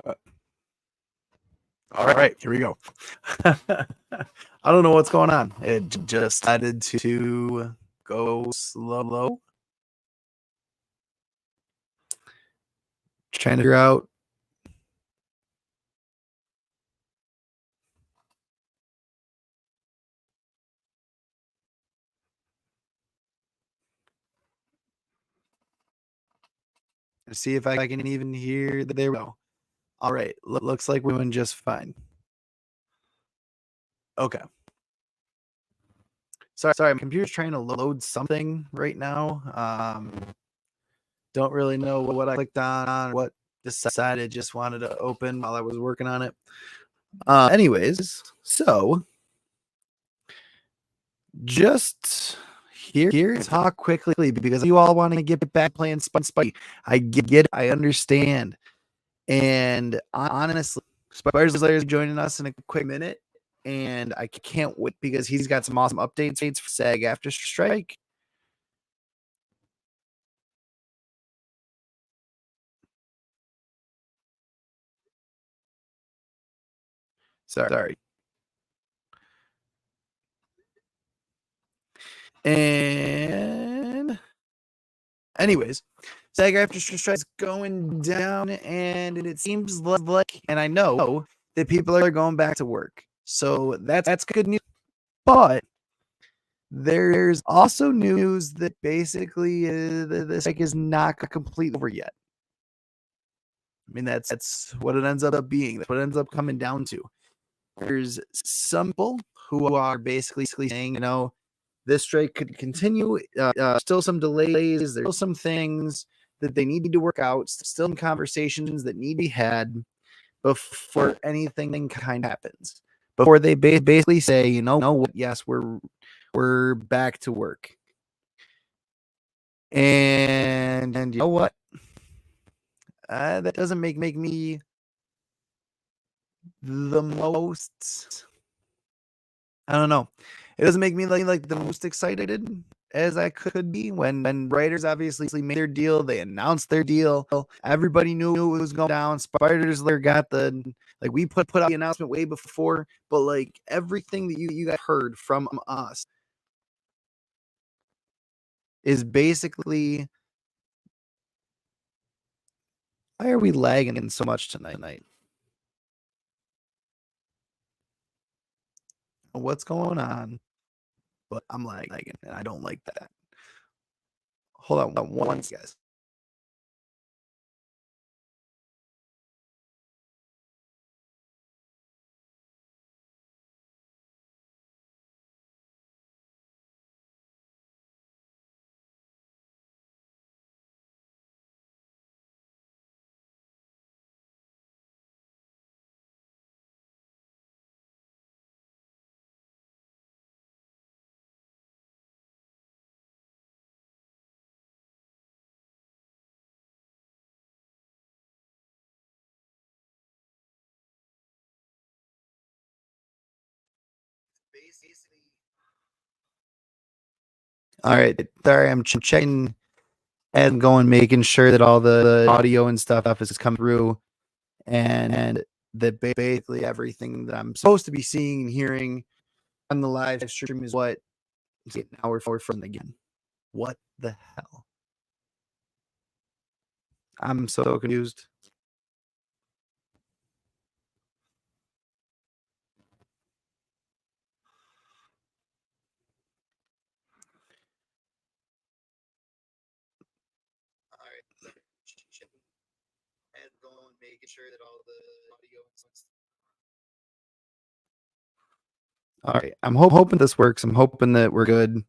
All right, here we go. I don't know what's going on. It just decided to go slow. Trying to figure out. See if I can even hear. There we go. All right, looks like we're doing just fine. Okay. Sorry, my computer's trying to load something right now. Don't really know what I clicked on, what decided just wanted to open while I was working on it. Anyways, so just here talk quickly because you all want to get back playing Spidey. I get it, I understand. And honestly, Spiders Layer is joining us in a quick minute, and I can't wait because he's got some awesome updates for Sag After Strike. Sorry. And anyways, Sag After Strike is going down, and it seems like, and I know that people are going back to work, so that's good news. But there's also news that basically the strike is not completely over yet. I mean, that's what it ends up being. That's what it ends up coming down to. There's some people who are basically saying, this strike could continue. Still some delays. There's still some things that they need to work out. Still some conversations that need to be had before anything kind of happens. Before they basically say, yes, we're back to work. And you know what? That doesn't make me the most. I don't know. It doesn't make me like the most excited as I could be when writers obviously made their deal. They announced their deal. Everybody knew it was going down. Spiders Lair got we put out the announcement way before, but like everything that you guys heard from us is basically, why are we lagging so much tonight? What's going on? But I'm lagging, and I don't like that. Hold on one second, guys. All right, sorry, I'm checking and going, making sure that all the audio and stuff is coming through, and that basically everything that I'm supposed to be seeing and hearing on the live stream is what. Now we're from again. What the hell? I'm so confused. All right, and going, making sure that all the audio. All right, I'm hoping this works. I'm hoping that we're good.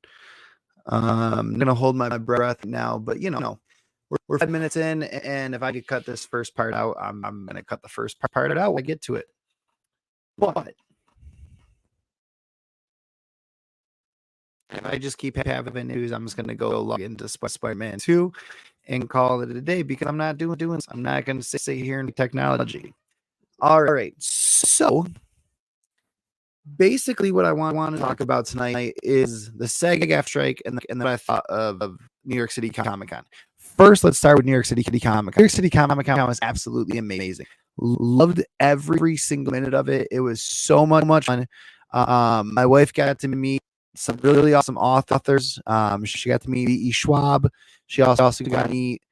I'm gonna hold my breath now, but we're 5 minutes in, and if I could cut this first part out, I'm gonna cut the first part out. I get to it, but if I just keep having news, I'm just gonna go log into Spider-Man 2 and call it a day because I'm not doing. I'm not gonna sit here in technology. All right, so basically what I want to talk about tonight is the Sag Aftra strike and then I thought of New York City Comic Con. First, let's start with New York City Comic Con. New York City Comic Con was absolutely amazing. Loved every single minute of it. It was so much fun. My wife got to meet some really awesome authors. She got to meet E. Schwab. She also got to meet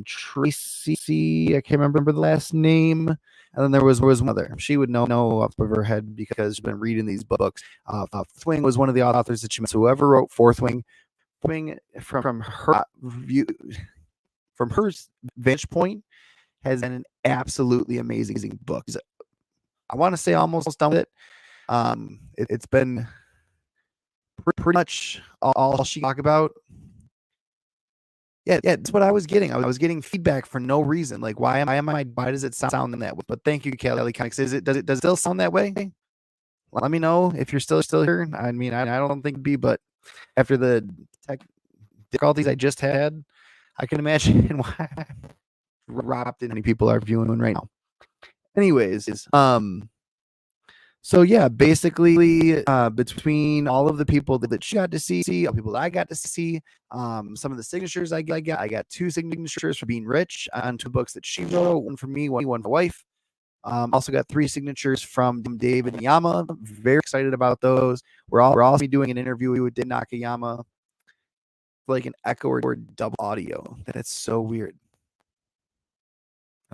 Tracy. I can't remember the last name. And then there was one other. She would know off of her head because she's been reading these books. Fourth Wing was one of the authors that she met. So whoever wrote Fourth Wing, from her view, from her vantage point, has been an absolutely amazing book. I want to say almost done with it. It's been pretty much all she talked about. Yeah, that's what I was getting. I was getting feedback for no reason. Like, why does it sound that way? But thank you, Kelly Comics. Does it still sound that way? Let me know if you're still here. I mean, I don't think it'd be, but after the tech difficulties I just had, I can imagine why dropped in many people are viewing right now. Anyways, so yeah, basically, between all of the people that she got to see, all the people that I got to see, some of the signatures I got 2 signatures for Being Rich on 2 books that she wrote, one for me, one for my wife. Also got 3 signatures from David Nakayama. Very excited about those. We're also doing an interview with Dave Nakayama, like an echo or double audio. That's so weird.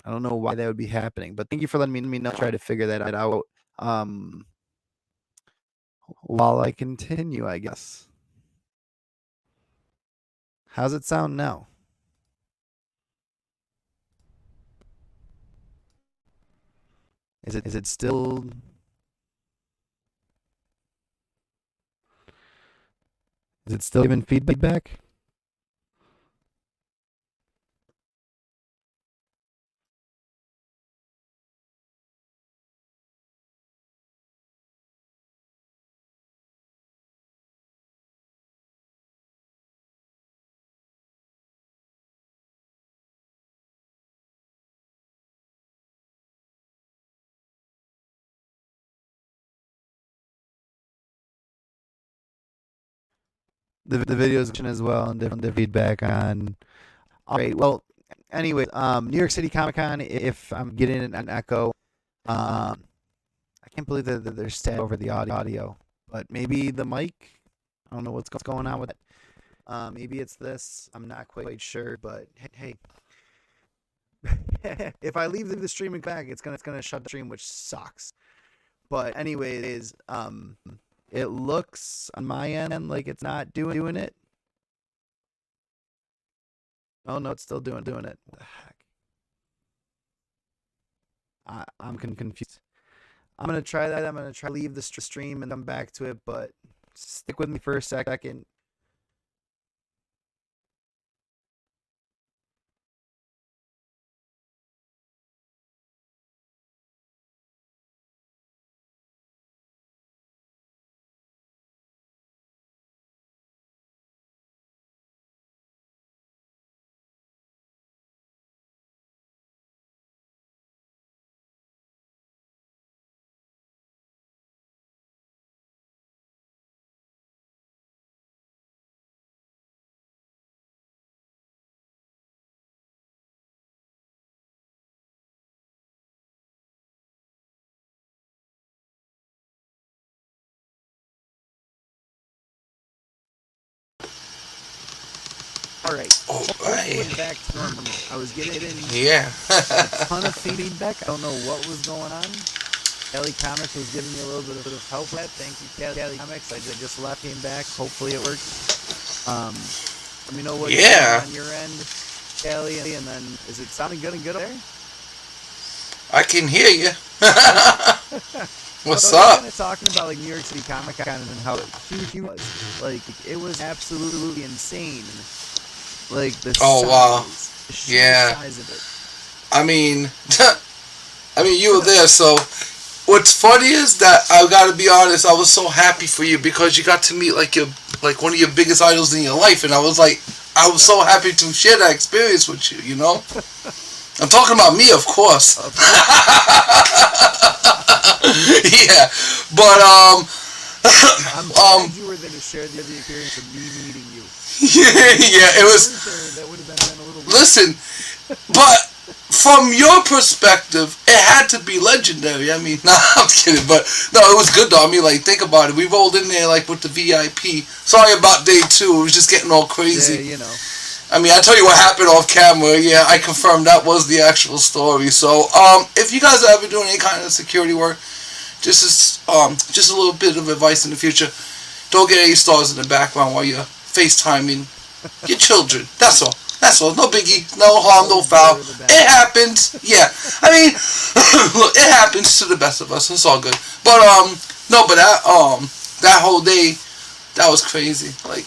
I don't know why that would be happening, but thank you for letting me know. Try to figure that out. While I continue, I guess. How's it sound now? Is it still? Is it still giving feedback? The videos as well and different feedback on. All right. Well, anyway, New York City Comic Con. If I'm getting an echo, I can't believe that there's stat over the audio, but maybe the mic. I don't know what's going on with it. Maybe it's this. I'm not quite sure, but hey, if I leave the streaming back, it's gonna shut the stream, which sucks. But anyways, it looks on my end like it's not doing it. Oh no, it's still doing it. What the heck? I'm confused. I'm gonna try that. I'm gonna try to leave the stream and come back to it, but stick with me for a second. All right. Hopefully back to normal. I was getting a ton of feedback. I don't know what was going on. Kelly Comics was giving me a little bit of help with that. Thank you, Kelly Comics. I just left, came back. Hopefully it worked. Let me know what you're doing on your end, Kelly, and then is it sounding good there? I can hear you. What's so up? Kind of talking about like New York City Comic Con and how huge it was. Like it was absolutely insane. Like the size of it. I mean, you were there. So, what's funny is that I gotta be honest. I was so happy for you because you got to meet like one of your biggest idols in your life, and I was so happy to share that experience with you. You know, I'm talking about me, of course. Yeah, but I'm glad you were there to share the experience of me meeting you. Yeah, it was. That would have been a little. Listen, but from your perspective, it had to be legendary. I mean, nah, I'm kidding, but no, it was good though. I mean, like, think about it. We rolled in there like with the VIP. Sorry about day 2. It was just getting all crazy. Yeah, you know. I mean, I tell you what happened off camera. Yeah, I confirmed that was the actual story. So, if you guys are ever doing any kind of security work, just a little bit of advice in the future: don't get any stars in the background while you're FaceTiming your children. That's all. That's all. No biggie. No harm. No foul. It happens. Yeah. I mean, look, it happens to the best of us. It's all good. But no, but that whole day, that was crazy. Like.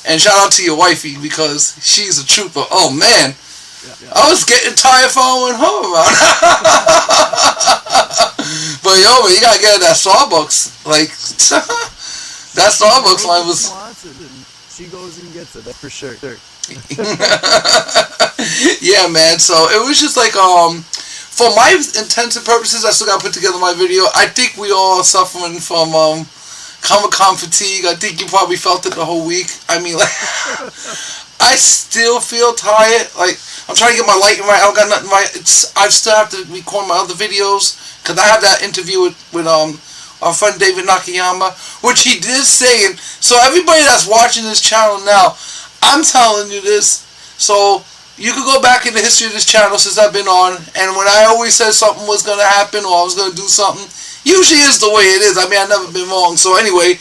And shout out to your wifey because she's a trooper. Oh man, yeah. I was getting tired following her around. But yo, man, you gotta get that Starbucks. Like that Starbucks line was. She goes and gets it. That's for sure. Yeah, man. So it was just like for my intents and purposes, I still gotta put together my video. I think we all suffering from Comic-Con fatigue. I think you probably felt it the whole week. I mean, like, I still feel tired. Like, I'm trying to get my lighting right. I don't got nothing right. I still have to record my other videos because I have that interview with our friend David Nakayama, which he did say. And so everybody that's watching this channel now, I'm telling you this. So you could go back in the history of this channel since I've been on, and when I always said something was gonna happen or I was gonna do something, usually is the way it is. I mean, I've never been wrong. So anyway,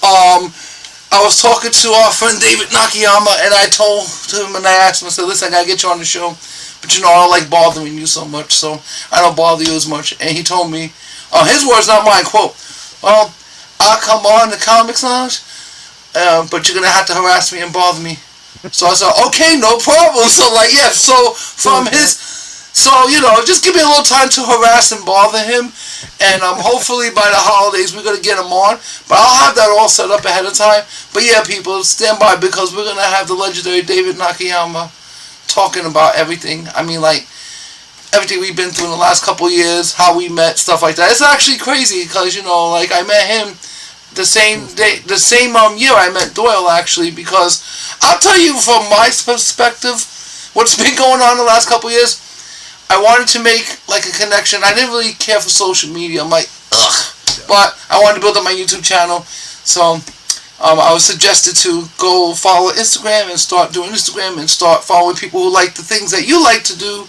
I was talking to our friend David Nakayama, and I told him, and I asked him, I said, listen, I gotta get you on the show, but you know, I don't like bothering you so much, so I don't bother you as much. And he told me, his words, not mine, quote, well, I'll come on the Comics Lounge, but you're gonna have to harass me and bother me. So I said, okay, no problem. So like, yeah, so from his, so, you know, just give me a little time to harass and bother him. And hopefully by the holidays we're going to get him on. But I'll have that all set up ahead of time. But yeah, people, stand by because we're going to have the legendary David Nakayama talking about everything. I mean, like, everything we've been through in the last couple of years, how we met, stuff like that. It's actually crazy because, you know, like, I met him the same day, the same year I met Doyle, actually, because I'll tell you from my perspective, what's been going on the last couple of years, I wanted to make, like, a connection. I didn't really care for social media. I'm like, ugh. But I wanted to build up my YouTube channel. So, I was suggested to go follow Instagram and start doing Instagram and start following people who like the things that you like to do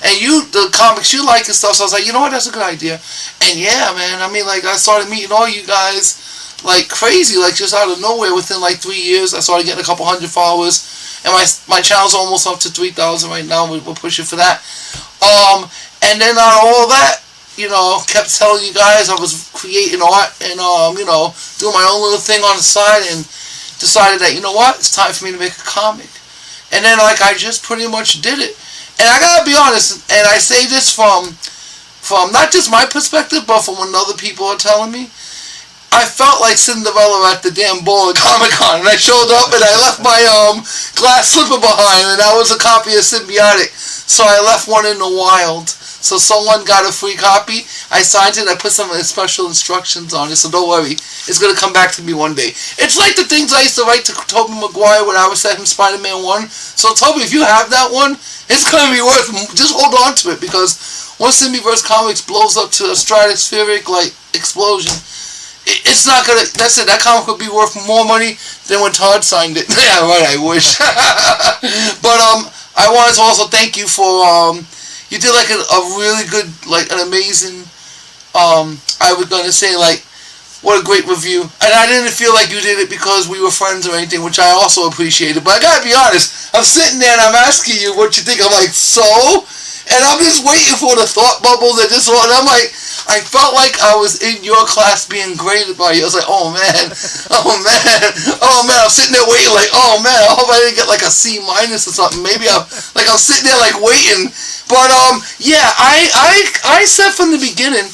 and the comics you like and stuff. So I was like, you know what, that's a good idea. And yeah, man, I mean, like, I started meeting all you guys like crazy, like just out of nowhere. Within like 3 years, I started getting a couple hundred followers, and my channel's almost up to 3,000 right now. We're pushing for that. And then on all that, you know, kept telling you guys I was creating art and you know, doing my own little thing on the side, and decided that, you know what, it's time for me to make a comic. And then like I just pretty much did it. And I gotta be honest, and I say this from not just my perspective, but from what other people are telling me. I felt like Cinderella at the damn ball at Comic-Con, and I showed up and I left my glass slipper behind, and that was a copy of Symbiotic. So I left one in the wild. So someone got a free copy. I signed it. I put some special instructions on it, so don't worry. It's going to come back to me one day. It's like the things I used to write to Tobey Maguire when I was setting Spider-Man 1. So Toby, if you have that one, it's going to be worth, just hold on to it, because once Symbiverse Comics blows up to a stratospheric, like, explosion, it's not gonna, that's it, that comic would be worth more money than when Todd signed it. Yeah, right, I wish. But, I wanted to also thank you for, you did like a really good, like an amazing, I was gonna say, like, what a great review. And I didn't feel like you did it because we were friends or anything, which I also appreciated. But I gotta be honest, I'm sitting there and I'm asking you what you think. I'm like, so? And I'm just waiting for the thought bubbles and this one. And I'm like, I felt like I was in your class being graded by you. I was like, oh man, oh man, oh man. I'm sitting there waiting like, oh man, I hope I didn't get like a C- or something. Maybe I'm sitting there like waiting. But yeah, I said from the beginning,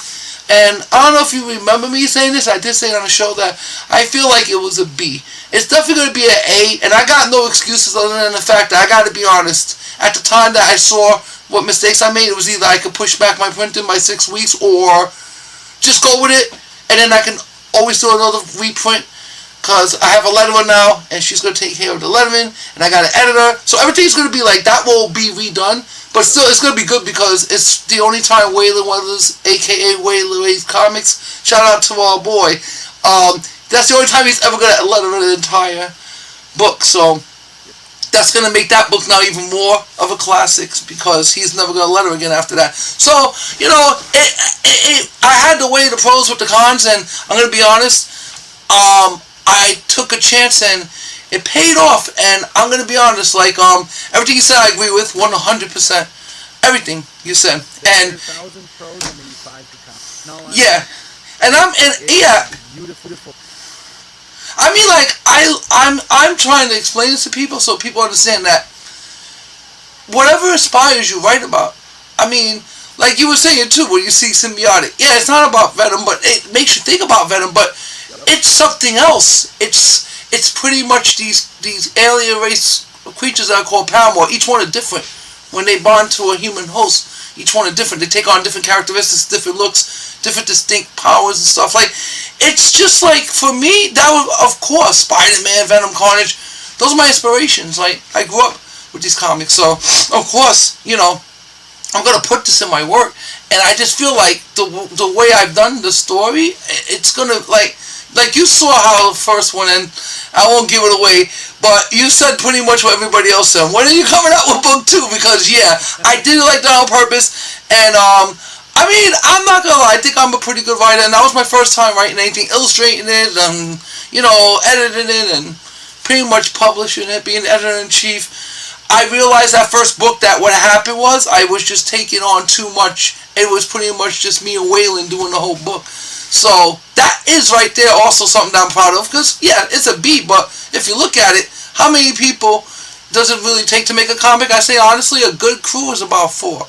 and I don't know if you remember me saying this, I did say it on the show, that I feel like it was a B. It's definitely going to be an A, and I got no excuses other than the fact that I got to be honest. At the time that I saw what mistakes I made, it was either I could push back my printing by 6 weeks or just go with it, and then I can always do another reprint, because I have a letterer now, and she's going to take care of the lettering, and I got an editor, so everything's going to be like, that will be redone, But still, it's gonna be good because it's the only time Waylon Weathers, aka Waylon Comics, shout out to our boy. That's the only time he's ever gonna letter an entire book. So that's gonna make that book now even more of a classic because he's never gonna letter again after that. So I had to weigh the pros with the cons, and I'm gonna be honest. I took a chance and it paid off, and I'm gonna be honest, like everything you said I agree with 100%. Everything you said. And 1,000 pros and maybe 5 to come. No, yeah. Yeah. Beautiful. I mean, like I'm trying to explain this to people so people understand that whatever inspires you, write about. I mean, like you were saying too, when you see symbiotic. Yeah, it's not about Venom, but it makes you think about Venom, but it's something else. It's pretty much these alien race creatures that are called paramore. Each one is different. When they bond to a human host, each one is different. They take on different characteristics, different looks, different distinct powers and stuff. Like, it's just like, for me, that was, of course, Spider-Man, Venom, Carnage. Those are my inspirations. Like, I grew up with these comics, so of course, I'm gonna put this in my work, and I just feel like the way I've done the story, it's gonna like you saw how the first one, and I won't give it away, but you said pretty much what everybody else said. When are you coming out with book 2? Because yeah, I did it like that on purpose, and I mean, I'm not gonna lie, I think I'm a pretty good writer, and that was my first time writing anything, illustrating it, and editing it, and pretty much publishing it, being editor-in-chief. I realized that first book that what happened was I was just taking on too much. It was pretty much just me and Waylon doing the whole book. So that is right there also something that I'm proud of, because yeah, it's a beat, but if you look at it, how many people does it really take to make a comic? I say honestly, a good crew is about 4.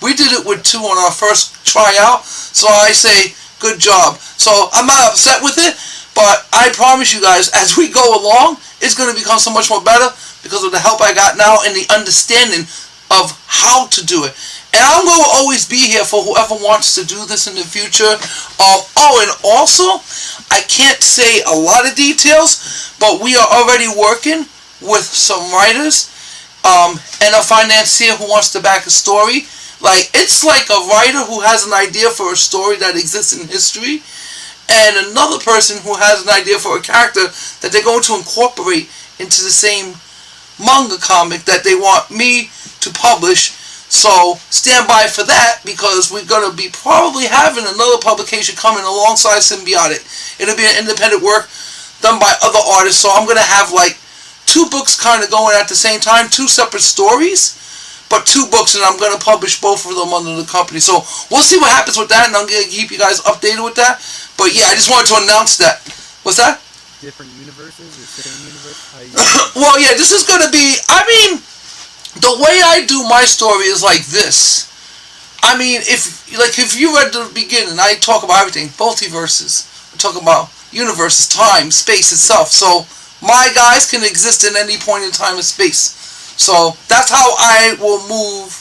We did it with 2 on our first tryout, so I say good job. So I'm not upset with it, but I promise you guys, as we go along, it's going to become so much more better because of the help I got now and the understanding of how to do it. And I'm going to always be here for whoever wants to do this in the future. And also, I can't say a lot of details, but we are already working with some writers and a financier who wants to back a story. Like, it's like a writer who has an idea for a story that exists in history, and another person who has an idea for a character that they're going to incorporate into the same manga comic that they want me to publish. So stand by for that, because we're going to be probably having another publication coming alongside Symbiotic. It'll be an independent work done by other artists, so I'm going to have like 2 books kind of going at the same time, 2 separate stories, but 2 books, and I'm going to publish both of them under the company. So we'll see what happens with that, and I'm going to keep you guys updated with that. But yeah, I just wanted to announce that. What's that? Different universes or same universe? Well, yeah, this is going to be, I mean, the way I do my story is like this. I mean, if you read the beginning, I talk about everything, multiverses. I talk about universes, time, space itself. So my guys can exist in any point in time and space. So that's how I will move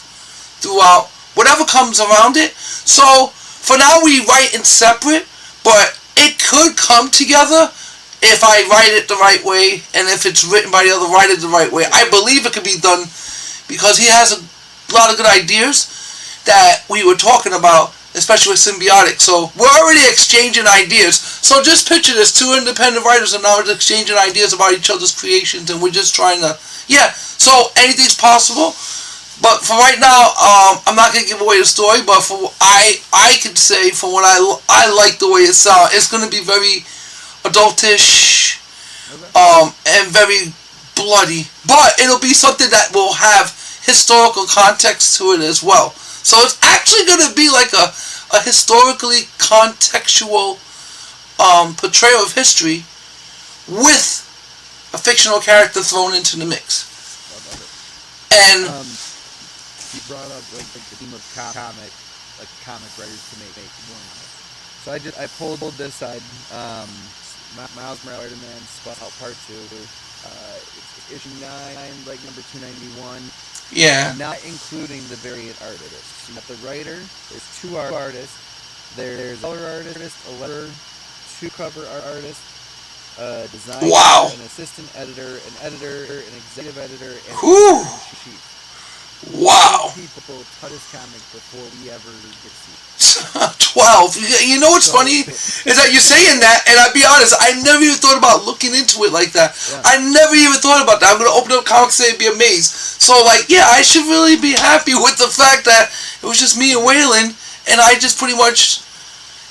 throughout whatever comes around it. So for now we write in separate, but it could come together if I write it the right way, and if it's written by the other writer the right way. I believe it could be done, because he has a lot of good ideas that we were talking about, especially with Symbiotic. So we're already exchanging ideas. So just picture this, 2 independent writers are now exchanging ideas about each other's creations, and we're just trying to, yeah, so anything's possible. But for right now, I'm not going to give away the story, but for I could say, from what I like the way it sounds, it's going to be very adultish, and very bloody, but it'll be something that will have historical context to it as well. So it's actually going to be like a historically contextual portrayal of history with a fictional character thrown into the mix. And you brought up like the theme of comic writers to make one. So I pulled this side. Miles Morales Spider-Man Spot Out Part 2. It's issue 9, like number 291. yeah, Not including the variant artists. You got the writer. There's 2 artists. There's a color artist, a letter, 2 cover artists, a designer, wow, an assistant editor, an executive editor, and whew, chief. wow. Wow. people taught this comic before we ever get to see it. 12. You know what's funny is that you're saying that, and I'll be honest, I never even thought about looking into it like that. Yeah. I never even thought about that. I'm gonna open up comics and be amazed. So like, yeah, I should really be happy with the fact that it was just me and Waylon, and I just pretty much,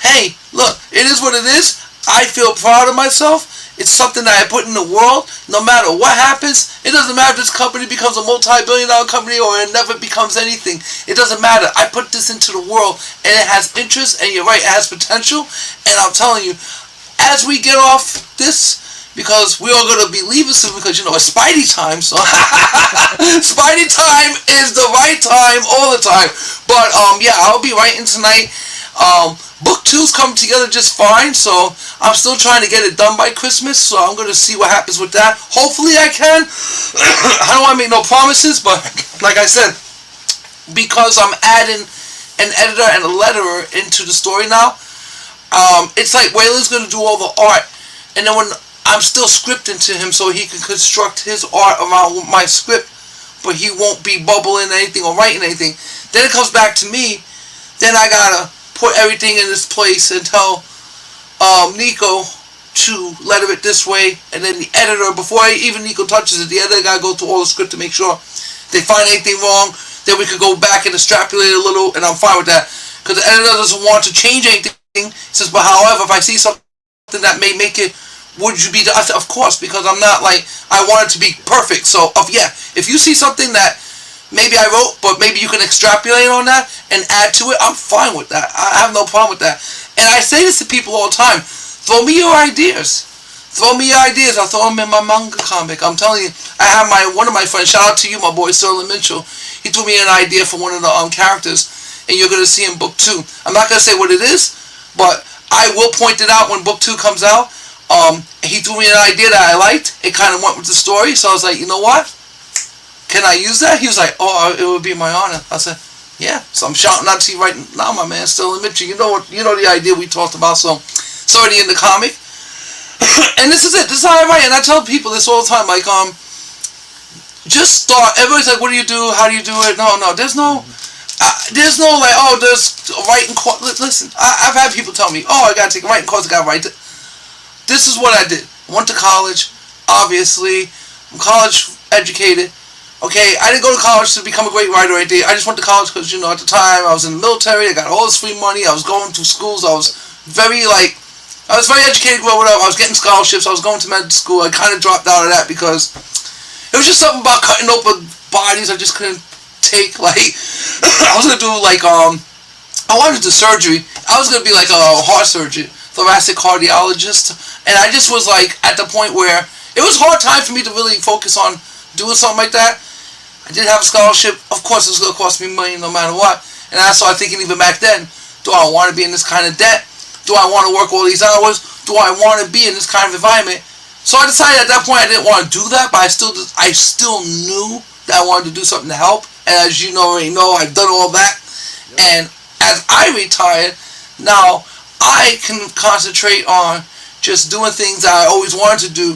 hey, look, it is what it is. I feel proud of myself. It's something that I put in the world. No matter what happens, it doesn't matter if this company becomes a multi-billion-dollar company or it never becomes anything. It doesn't matter. I put this into the world, and it has interest, and you're right, it has potential. And I'm telling you, as we get off this, because we are going to be leaving soon, because, you know, it's Spidey time, so Spidey time is the right time all the time. But, yeah, I'll be writing tonight. Book 2's coming together just fine, so I'm still trying to get it done by Christmas, so I'm going to see what happens with that. Hopefully I can. I don't want to make no promises, but like I said, because I'm adding an editor and a letterer into the story now, it's like Waylon's going to do all the art, and then when I'm still scripting to him so he can construct his art around my script, but he won't be bubbling anything or writing anything. Then it comes back to me, then I gotta put everything in this place and tell Nico to letter it this way, and then the editor, before even Nico touches it, the editor gotta go through all the script to make sure they find anything wrong. Then we could go back and extrapolate a little, and I'm fine with that, because the editor doesn't want to change anything. He says, but however, if I see something that may make it, would you be? I said, of course, because I'm not like, I want it to be perfect. So yeah, if you see something that maybe I wrote, but maybe you can extrapolate on that and add to it, I'm fine with that. I have no problem with that. And I say this to people all the time. Throw me your ideas. Throw me your ideas. I'll throw them in my manga comic. I'm telling you, I have one of my friends, shout out to you, my boy, Sterling Mitchell. He threw me an idea for one of the characters, and you're going to see in book 2. I'm not going to say what it is, but I will point it out when book 2 comes out. He threw me an idea that I liked. It kind of went with the story, so I was like, you know what? Can I use that? He was like, oh, it would be my honor. I said, yeah. So I'm shouting out to you right now, my man, Sterling Mitchell. You know the idea we talked about, so it's already in the comic. And this is it. This is how I write. And I tell people this all the time, like, just start. Everybody's like, what do you do? How do you do it? No, there's no like, oh, there's a writing course. Listen, I've had people tell me, oh, I gotta take a writing course, I gotta write it. This is what I did. I went to college, obviously. I'm college educated. Okay, I didn't go to college to become a great writer or anything. I just went to college because, you know, at the time I was in the military. I got all this free money. I was going to schools. I was very educated growing up. I was getting scholarships. I was going to med school. I kind of dropped out of that because it was just something about cutting open bodies I just couldn't take. Like, I was going to do, like, I wanted to do surgery. I was going to be, like, a heart surgeon, thoracic cardiologist. And I just was, like, at the point where it was a hard time for me to really focus on doing something like that. I didn't have a scholarship. Of course, it's going to cost me money no matter what. And I started thinking even back then, do I want to be in this kind of debt? Do I want to work all these hours? Do I want to be in this kind of environment? So I decided at that point I didn't want to do that, but I still knew that I wanted to do something to help. And as you already know, I've done all that. Yep. And as I retired, now I can concentrate on just doing things that I always wanted to do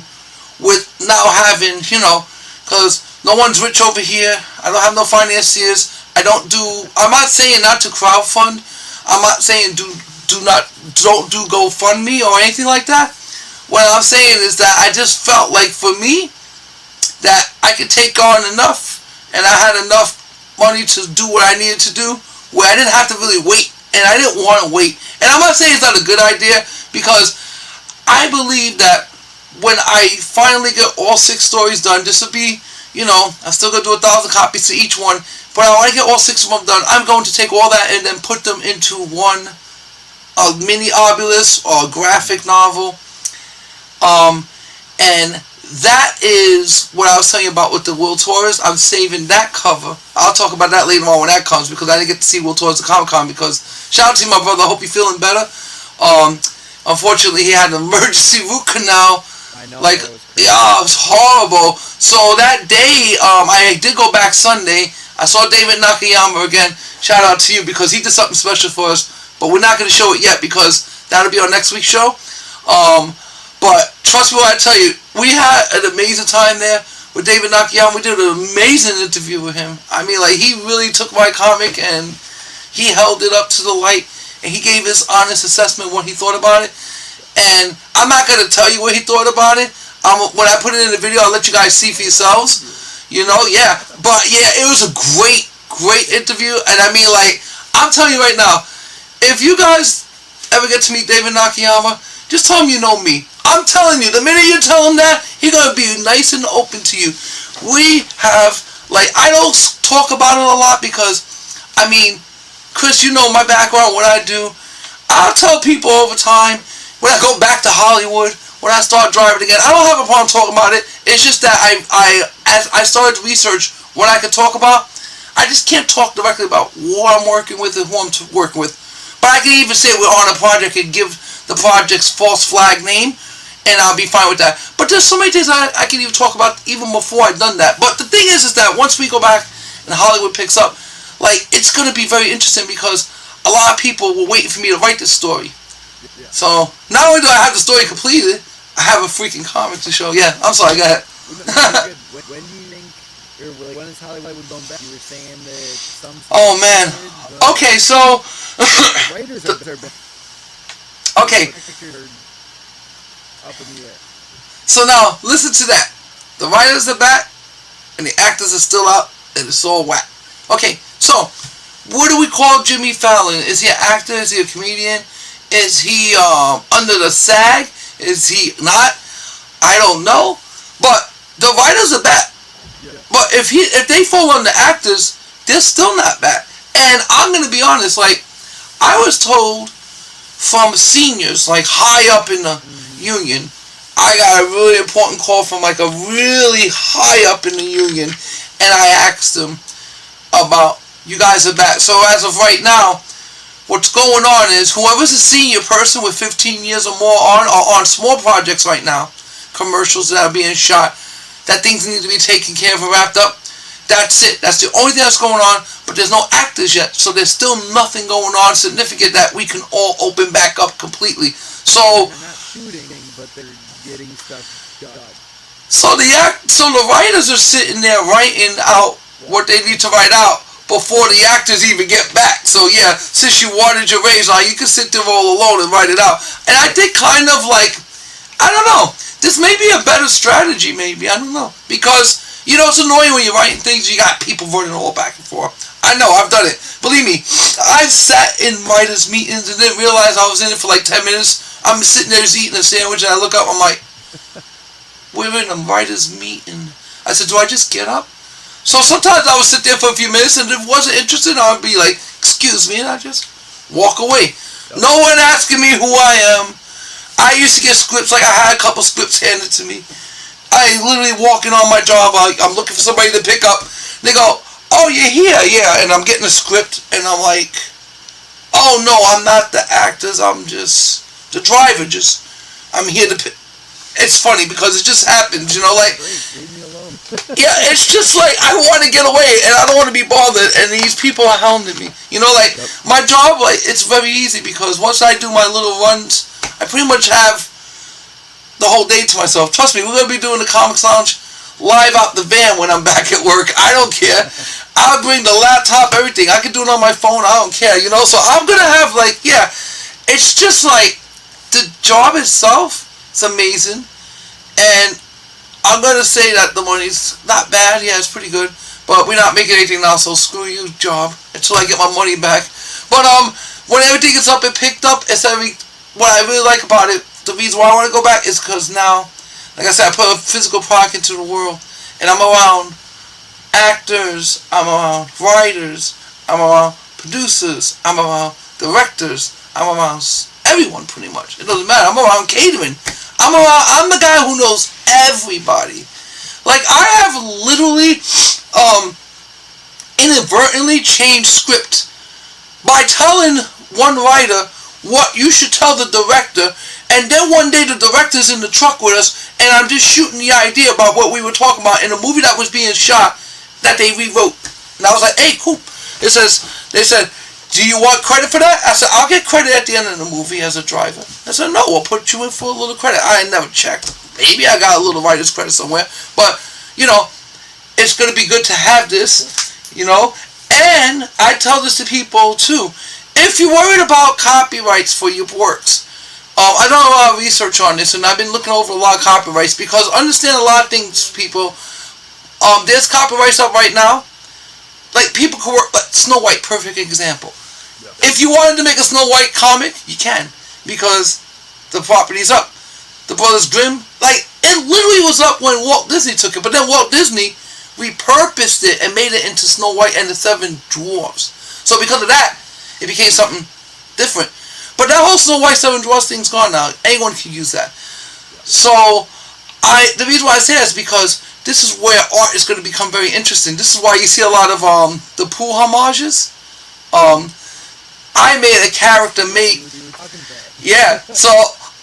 with now having, you know, because no one's rich over here. I don't have no financiers. I'm not saying not to crowdfund. I'm not saying don't do GoFundMe or anything like that. What I'm saying is that I just felt like for me that I could take on enough, and I had enough money to do what I needed to do where I didn't have to really wait, and I didn't want to wait. And I'm not saying it's not a good idea, because I believe that when I finally get all 6 stories done, this will be, you know, I'm still going to do 1,000 copies to each one, but when I get all 6 of them done, I'm going to take all that and then put them into one mini obulus or a graphic novel. And that is what I was telling you about with the Will Torres. I'm saving that cover. I'll talk about that later on when that comes, because I didn't get to see Will Torres at Comic-Con, because shout out to you, my brother. I hope you're feeling better. Unfortunately, he had an emergency root canal. I know. Like, yeah, it was horrible. So that day, I did go back Sunday. I saw David Nakayama again. Shout out to you, because he did something special for us. But we're not going to show it yet, because that'll be on next week's show. But trust me when I tell you, we had an amazing time there. with David Nakayama. We did an amazing interview with him. I mean, like, he really took my comic and he held it up to the light, and he gave his honest assessment what he thought about it. And I'm not gonna tell you what he thought about it. When I put it in the video, I'll let you guys see for yourselves. You know, yeah. But yeah, it was a great interview. And I mean, like, I'm telling you right now, if you guys ever get to meet David Nakayama, just tell him you know me. I'm telling you, the minute you tell him that, he's gonna be nice and open to you. We have, like, I don't talk about it a lot because, I mean, Chris, you know my background, what I do. I'll tell people over time, when I go back to Hollywood, when I start driving again, I don't have a problem talking about it. It's just that as I started to research what I could talk about, I just can't talk directly about what I'm working with and who I'm working with. But I can even say we're on a project and give the project's false flag name, and I'll be fine with that. But there's so many things I can even talk about even before I've done that. But the thing is that once we go back and Hollywood picks up, like, it's going to be very interesting because a lot of people were waiting for me to write this story. So, not only do I have the story completed, I have a freaking comic to show. Yeah, I'm sorry, go ahead. When do you think, or when is Hollywood going back? You were saying that some... Oh, man. Okay, so... writers are back. Okay. Up in the air. So now, listen to that. The writers are back, and the actors are still out, and it's all whack. Okay, so, what do we call Jimmy Fallon? Is he an actor? Is he a comedian? Is he under the SAG? Is he not? I don't know. But the writers are back. Yeah. But if they fall on the actors, they're still not back. And I'm gonna be honest, like, I was told from seniors, like high up in the union, I got a really important call from like a really high up in the union, and I asked them about, you guys are back. So as of right now, what's going on is whoever's a senior person with 15 years or more on small projects right now, commercials that are being shot, that things need to be taken care of and wrapped up. That's it. That's the only thing that's going on. But there's no actors yet, so there's still nothing going on significant that we can all open back up completely. So they're not shooting, but they're getting stuff done. So the writers are sitting there writing out what they need to write out before the actors even get back. So yeah, since you wanted your raise, you can sit there all alone and write it out. And I think kind of like, I don't know, this may be a better strategy maybe, I don't know. Because, you know, it's annoying when you're writing things, you got people running all back and forth. I know, I've done it. Believe me, I've sat in writers' meetings and didn't realize I was in it for like 10 minutes. I'm sitting there just eating a sandwich and I look up, I'm like, we're in a writers' meeting. I said, do I just get up? So sometimes I would sit there for a few minutes, and if it wasn't interesting, I would be like, excuse me, and I just walk away. No one asking me who I am. I used to get scripts, like I had a couple scripts handed to me. I literally walking on my job, I'm looking for somebody to pick up. They go, oh, you're here, yeah, and I'm getting a script, and I'm like, oh no, I'm not the actors, I'm just the driver, I'm here to pick. It's funny because it just happens, you know, like, yeah, it's just like, I want to get away, and I don't want to be bothered, and these people are hounding me. You know, like, my job, like, it's very easy, because once I do my little runs, I pretty much have the whole day to myself. Trust me, we're going to be doing the Comics Lounge live out the van when I'm back at work. I don't care. I'll bring the laptop, everything. I can do it on my phone, I don't care, you know, so I'm going to have, like, yeah, it's just like, the job itself, it's amazing, and I'm going to say that the money's not bad. Yeah, it's pretty good. But we're not making anything now, so screw you, job, until I get my money back. But when everything gets up and picked up, what I really like about it, the reason why I want to go back is because now, like I said, I put a physical product into the world. And I'm around actors, I'm around writers, I'm around producers, I'm around directors, I'm around everyone pretty much. It doesn't matter. I'm around catering. I'm the guy who knows everybody. Like, I have literally inadvertently changed script by telling one writer what you should tell the director, and then one day the director's in the truck with us, and I'm just shooting the idea about what we were talking about in a movie that was being shot that they rewrote. And I was like, hey, cool. They said, do you want credit for that? I said, I'll get credit at the end of the movie as a driver. I said, no, we'll put you in for a little credit. I never checked. Maybe I got a little writer's credit somewhere. But, you know, it's going to be good to have this, you know. And I tell this to people too. If you're worried about copyrights for your works, I done a lot of research on this, and I've been looking over a lot of copyrights because understand a lot of things, people. There's copyrights up right now. Like people can work. Like Snow White, perfect example. Yeah. If you wanted to make a Snow White comic, you can because the property's up. The Brothers Grimm, like it literally was up when Walt Disney took it, but then Walt Disney repurposed it and made it into Snow White and the Seven Dwarfs. So because of that, it became something different. But that whole Snow White Seven Dwarfs thing's gone now. Anyone can use that. So the reason why I say that is because this is where art is going to become very interesting. This is why you see a lot of the Pooh homages. I made a character yeah. So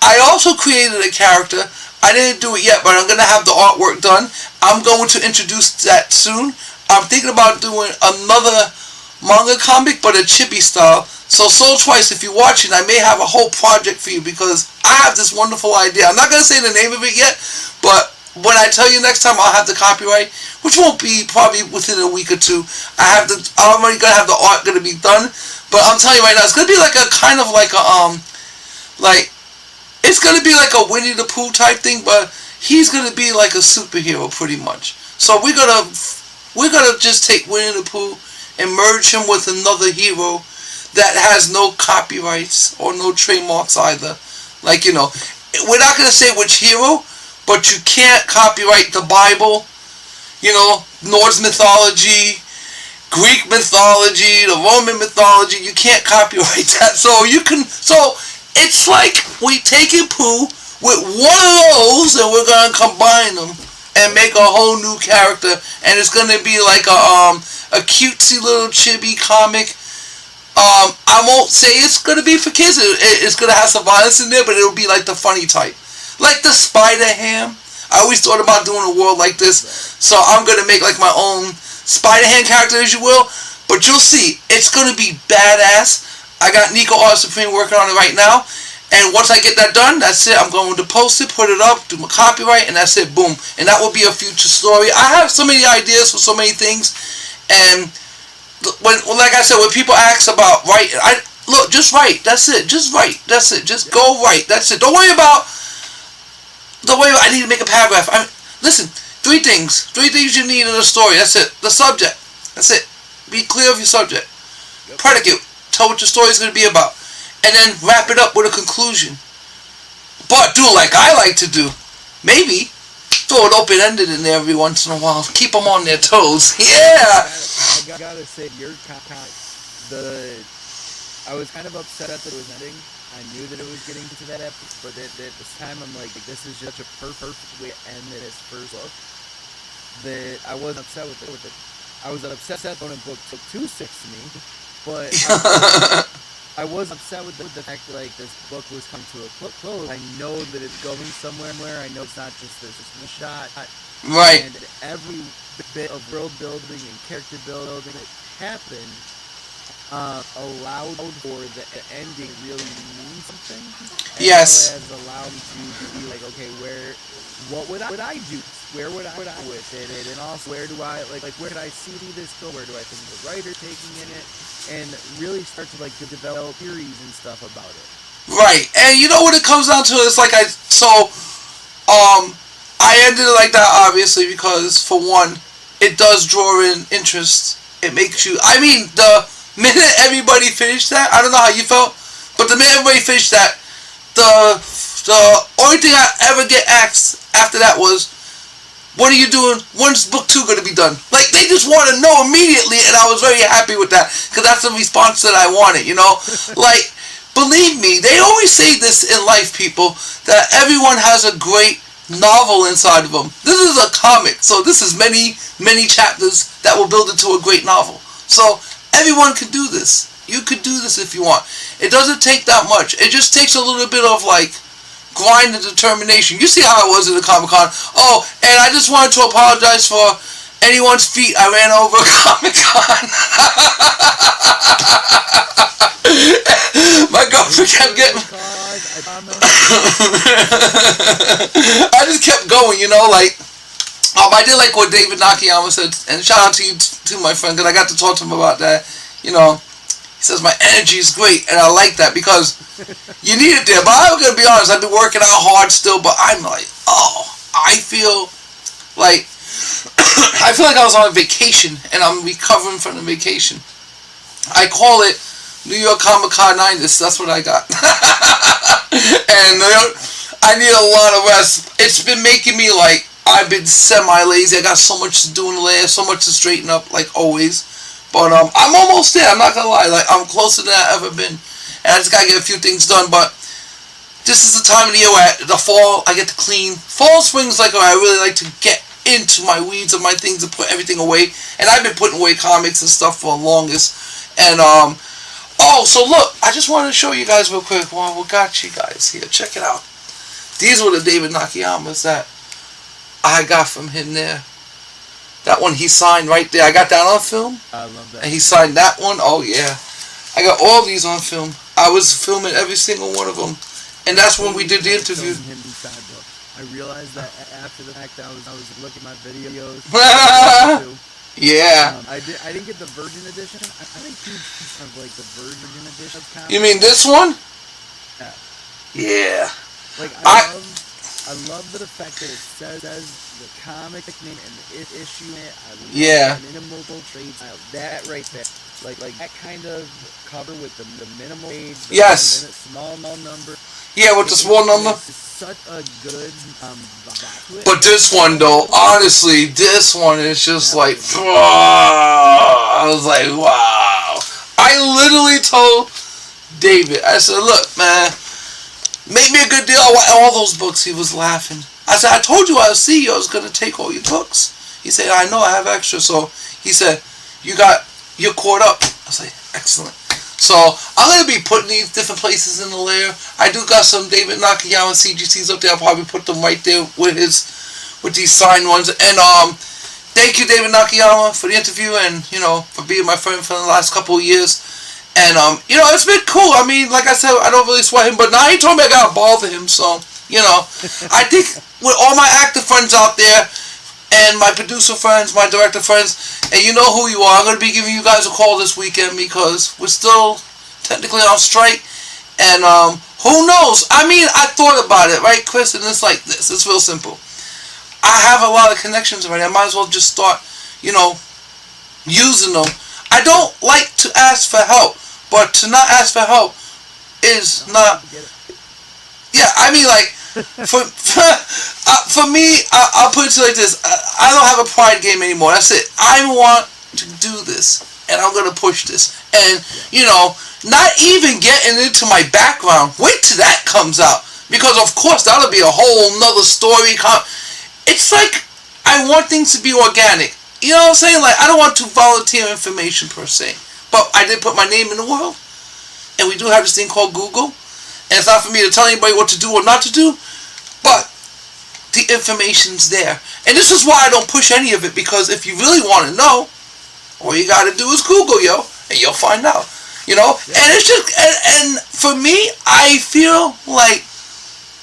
I also created a character. I didn't do it yet, but I'm going to have the artwork done. I'm going to introduce that soon. I'm thinking about doing another manga comic, but a chibi style. So Soul Twice, if you're watching, I may have a whole project for you because I have this wonderful idea. I'm not going to say the name of it yet, but when I tell you next time, I'll have the copyright, which won't be probably within a week or two. I'm already going to have the art going to be done, but I'm telling you right now, it's going to be like a kind of like a, it's going to be like a Winnie the Pooh type thing, but he's going to be like a superhero pretty much. So we're going to just take Winnie the Pooh and merge him with another hero that has no copyrights or no trademarks either. Like, you know, we're not going to say which hero, but you can't copyright the Bible, you know, Norse mythology, Greek mythology, the Roman mythology. You can't copyright that. So it's like we taking Pooh with one of those and we're going to combine them and make a whole new character. And it's going to be like a cutesy little chibi comic. I won't say it's going to be for kids. It's going to have some violence in there, but it'll be like the funny type. Like the Spider-Ham. I always thought about doing a world like this. So I'm going to make like my own Spider-Ham character, as you will. But you'll see, it's going to be badass. I got Nico Art Supreme working on it right now. And once I get that done, that's it. I'm going to post it, put it up, do my copyright, and that's it. Boom. And that will be a future story. I have so many ideas for so many things. And when like I said, when people ask about writing, look, just write. That's it. Just write. That's it. Just go write. That's it. Don't worry about I need to make a paragraph. Listen, three things you need in a story. That's it. The subject. That's it. Be clear of your subject. Yep. Predicate. Tell what your story is going to be about. And then wrap it up with a conclusion. But do like I like to do. Maybe throw it open-ended in there every once in a while. Keep them on their toes. Yeah! I gotta say, I was kind of upset that it was ending. I knew that it was getting to that episode, but at this time I'm like, this is just a perfect way to end its first book. That I wasn't upset with it. I was upset when a book took 2 6 to me, but I was upset with the fact that like this book was coming to a close. I know that it's going somewhere. I know it's not just this one shot. Right. And every bit of world building and character building that happened allowed for the ending really mean something. Yes. As allowed me to be like, okay, what would I do? Where would I with it? And also, where do I where could I see this go? Where do I think the writer taking in it? And really start to develop theories and stuff about it. Right. And you know what it comes down to? It's like I ended it like that obviously because for one, it does draw in interest. It makes you. I mean, the minute everybody finished that, I don't know how you felt, but the minute everybody finished that, the only thing I ever get asked after that was, what are you doing? When's book 2 going to be done? Like, they just want to know immediately, and I was very happy with that, because that's the response that I wanted, you know? Like, believe me, they always say this in life, people, that everyone has a great novel inside of them. This is a comic, so this is many, many chapters that will build into a great novel. So, everyone can do this. You could do this if you want. It doesn't take that much. It just takes a little bit of, grind and determination. You see how I was at the Comic-Con. Oh, and I just wanted to apologize for anyone's feet I ran over at Comic-Con. My girlfriend kept getting... I just kept going, you know, I did like what David Nakayama said, and shout out to you, to my friend, because I got to talk to him about that. You know, he says my energy is great, and I like that because you need it there. But I'm gonna be honest, I've been working out hard still, but I'm like, I feel like I was on a vacation, and I'm recovering from the vacation. I call it New York Comic Con 90s. That's what I got, and I need a lot of rest. It's been making me like. I've been semi-lazy. I got so much to do in the last, so much to straighten up, like always. But I'm almost there. I'm not gonna lie. Like I'm closer than I've ever been, and I just gotta get a few things done. But this is the time of the year where the fall I get to clean. Fall, spring's like where I really like to get into my weeds of my things and put everything away. And I've been putting away comics and stuff for the longest. And so look, I just wanted to show you guys real quick. Well, we got you guys here. Check it out. These were the David Nakayamas that I got from him there. That one he signed right there. I got that on film. I love that. And he signed that one. Oh yeah. I got all these on film. I was filming every single one of them. And that's when we did the interview. I realized that after the fact I was looking at my videos. Yeah. I didn't get the Virgin edition. I think he of like the Virgin edition. You mean this one? Yeah. Yeah. Like I love the fact that it says the comic name and the issue in it. I love the minimal trade style. That right there. Like that kind of cover with the minimal page. Yes. Small number. Yeah, with the small number. It's such a good vibe. But this one though, honestly, this one is just like, I was like, wow. I literally told David, I said, look, man. Make me a good deal. I want all those books. He was laughing. I said, I told you I was CEO. I was going to take all your books. He said, I know I have extra. So he said, you're caught up. I was like, excellent. So I'm going to be putting these different places in the layer. I do got some David Nakayama CGCs up there. I'll probably put them right there with these signed ones. And thank you, David Nakayama, for the interview and, for being my friend for the last couple of years. And, it's been cool. I mean, like I said, I don't really sweat him, but now he told me I gotta bother him, so, I think with all my actor friends out there, and my producer friends, my director friends, and you know who you are, I'm gonna be giving you guys a call this weekend because we're still technically on strike, and, who knows? I mean, I thought about it, right, Chris, and it's like this. It's real simple. I have a lot of connections already. I might as well just start, using them. I don't like to ask for help. But to not ask for help is not. Yeah, I mean, like, for me, I'll put it to you like this. I don't have a pride game anymore. That's it. I want to do this, and I'm gonna push this. And not even getting into my background. Wait till that comes out, because of course that'll be a whole nother story. It's like I want things to be organic. You know what I'm saying? Like I don't want to volunteer information per se. But I did put my name in the world, and we do have this thing called Google, and it's not for me to tell anybody what to do or not to do, but the information's there. And this is why I don't push any of it, because if you really want to know, all you got to do is Google, and you'll find out, And it's just, and for me, I feel like,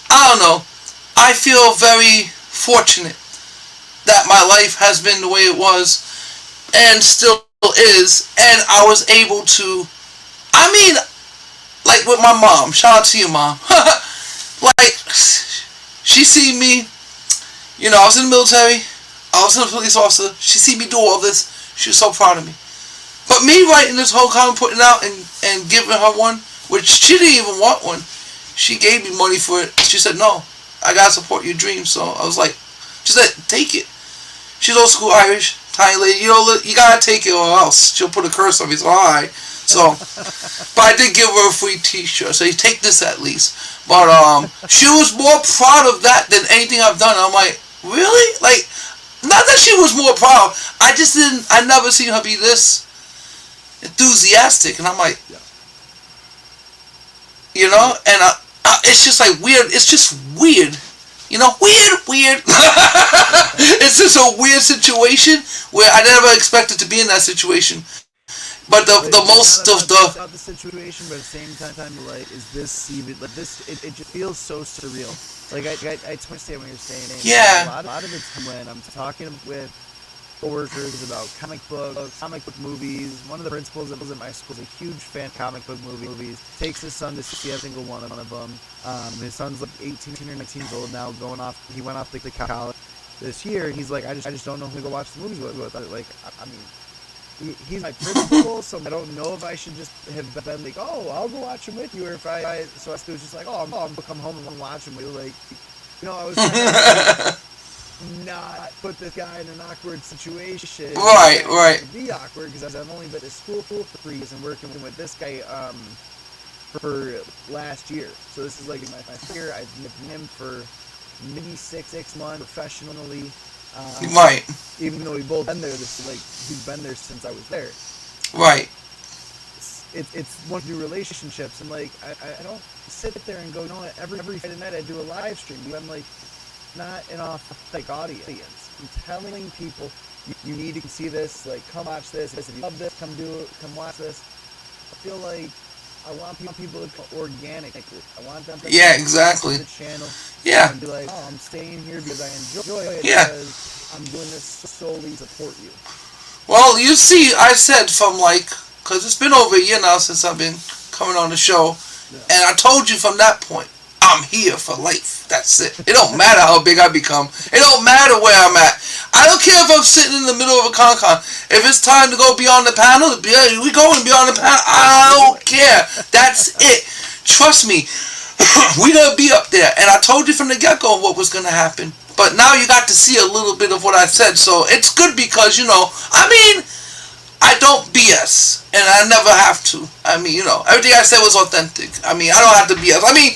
I don't know, I feel very fortunate that my life has been the way it was, and still is, and I was able to, I mean, like with my mom, shout out to you, Mom, like, she seen me, I was in the military, I was a police officer, she seen me do all this, she was so proud of me. But me writing this whole comic, putting it out, and giving her one, which she didn't even want one, she gave me money for it, she said, no, I gotta support your dreams, so I was like, she said, take it. She's old school Irish, tiny lady, you gotta take it or else she'll put a curse on me, so alright. So, but I did give her a free t-shirt, so you take this at least. But, she was more proud of that than anything I've done. I'm like, really? Like, not that she was more proud, I never seen her be this enthusiastic, and I'm like, and it's just like weird, it's just weird. Weird. It's just a weird situation where I never expected to be in that situation. But But the you're most not of about the situation, but at the same time, like, is this even like this? It just feels so surreal. Like I totally understand what you're saying. And yeah. a lot of the time when I'm talking with coworkers about comic book movies, one of the principals that was at my school is a huge fan of comic book movies. Takes his son to see every single one of them. His son's like 18 or 19 years old now, going off. He went off to college this year. He's like, I just don't know who to go watch the movies with. Like, I mean, he's my principal, so I don't know if I should just have been like, oh, I'll go watch him with you, or if so I was just like, oh, I'm gonna come home and watch him with you. Like, I was trying to not put this guy in an awkward situation. Right. To be awkward because I've only been to school for 3 years and working with this guy for last year. So this is like my year. I've known him for maybe six months professionally. Right. Even though we've both been there, he's been there since I was there. Right. It's one of your relationships, and like I don't sit there and go, every Friday night I do a live stream. I'm like not an authentic audience. I'm telling people you need to see this. Like, come watch this. If you love this, come watch this. I feel like I want people to go organic. I want them to exactly. the channel. Yeah. And be like, oh, I'm staying here because I enjoy it. Yeah. Because I'm doing this solely to support you. Well, you see, I said from because it's been over a year now since I've been coming on the show, and I told you from that point, I'm here for life. That's it. It don't matter how big I become. It don't matter where I'm at. I don't care if I'm sitting in the middle of a con. If it's time to go beyond the panel, we going beyond the panel. I don't care. That's it. Trust me. We gonna be up there. And I told you from the get-go what was gonna happen. But now you got to see a little bit of what I said. So it's good because, I don't BS. And I never have to. I mean, everything I said was authentic. I mean, I don't have to BS. I mean,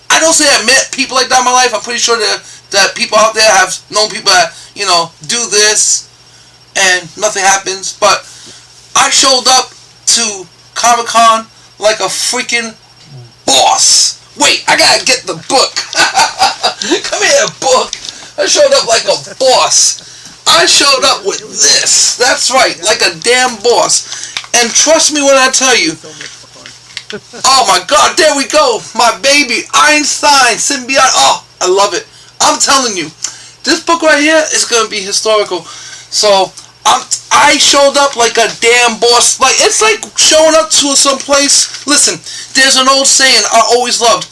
I don't say I met people like that in my life. I'm pretty sure that people out there have known people that, do this and nothing happens. But I showed up to Comic-Con like a freaking boss. Wait, I gotta get the book. Come here, book. I showed up like a boss. I showed up with this. That's right, like a damn boss. And trust me when I tell you, oh my God, there we go. My baby, Einstein, symbiotic. Oh, I love it. I'm telling you, this book right here is going to be historical. So, I showed up like a damn boss. Like, it's like showing up to some place. Listen, there's an old saying I always loved.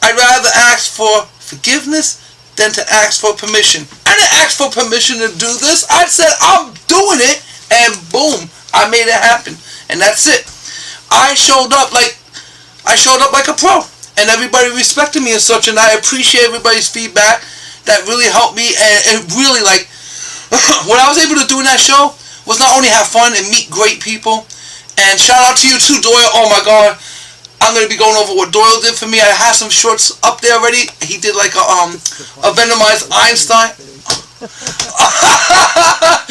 I'd rather ask for forgiveness than to ask for permission. I didn't ask for permission to do this. I said, I'm doing it. And boom, I made it happen. And that's it. I showed up like a pro, and everybody respected me and such, and I appreciate everybody's feedback. That really helped me, and it really, what I was able to do in that show was not only have fun and meet great people, and shout out to you too, Doyle. Oh my God, I'm going to be going over what Doyle did for me. I have some shorts up there already. He did like a venomized Einstein.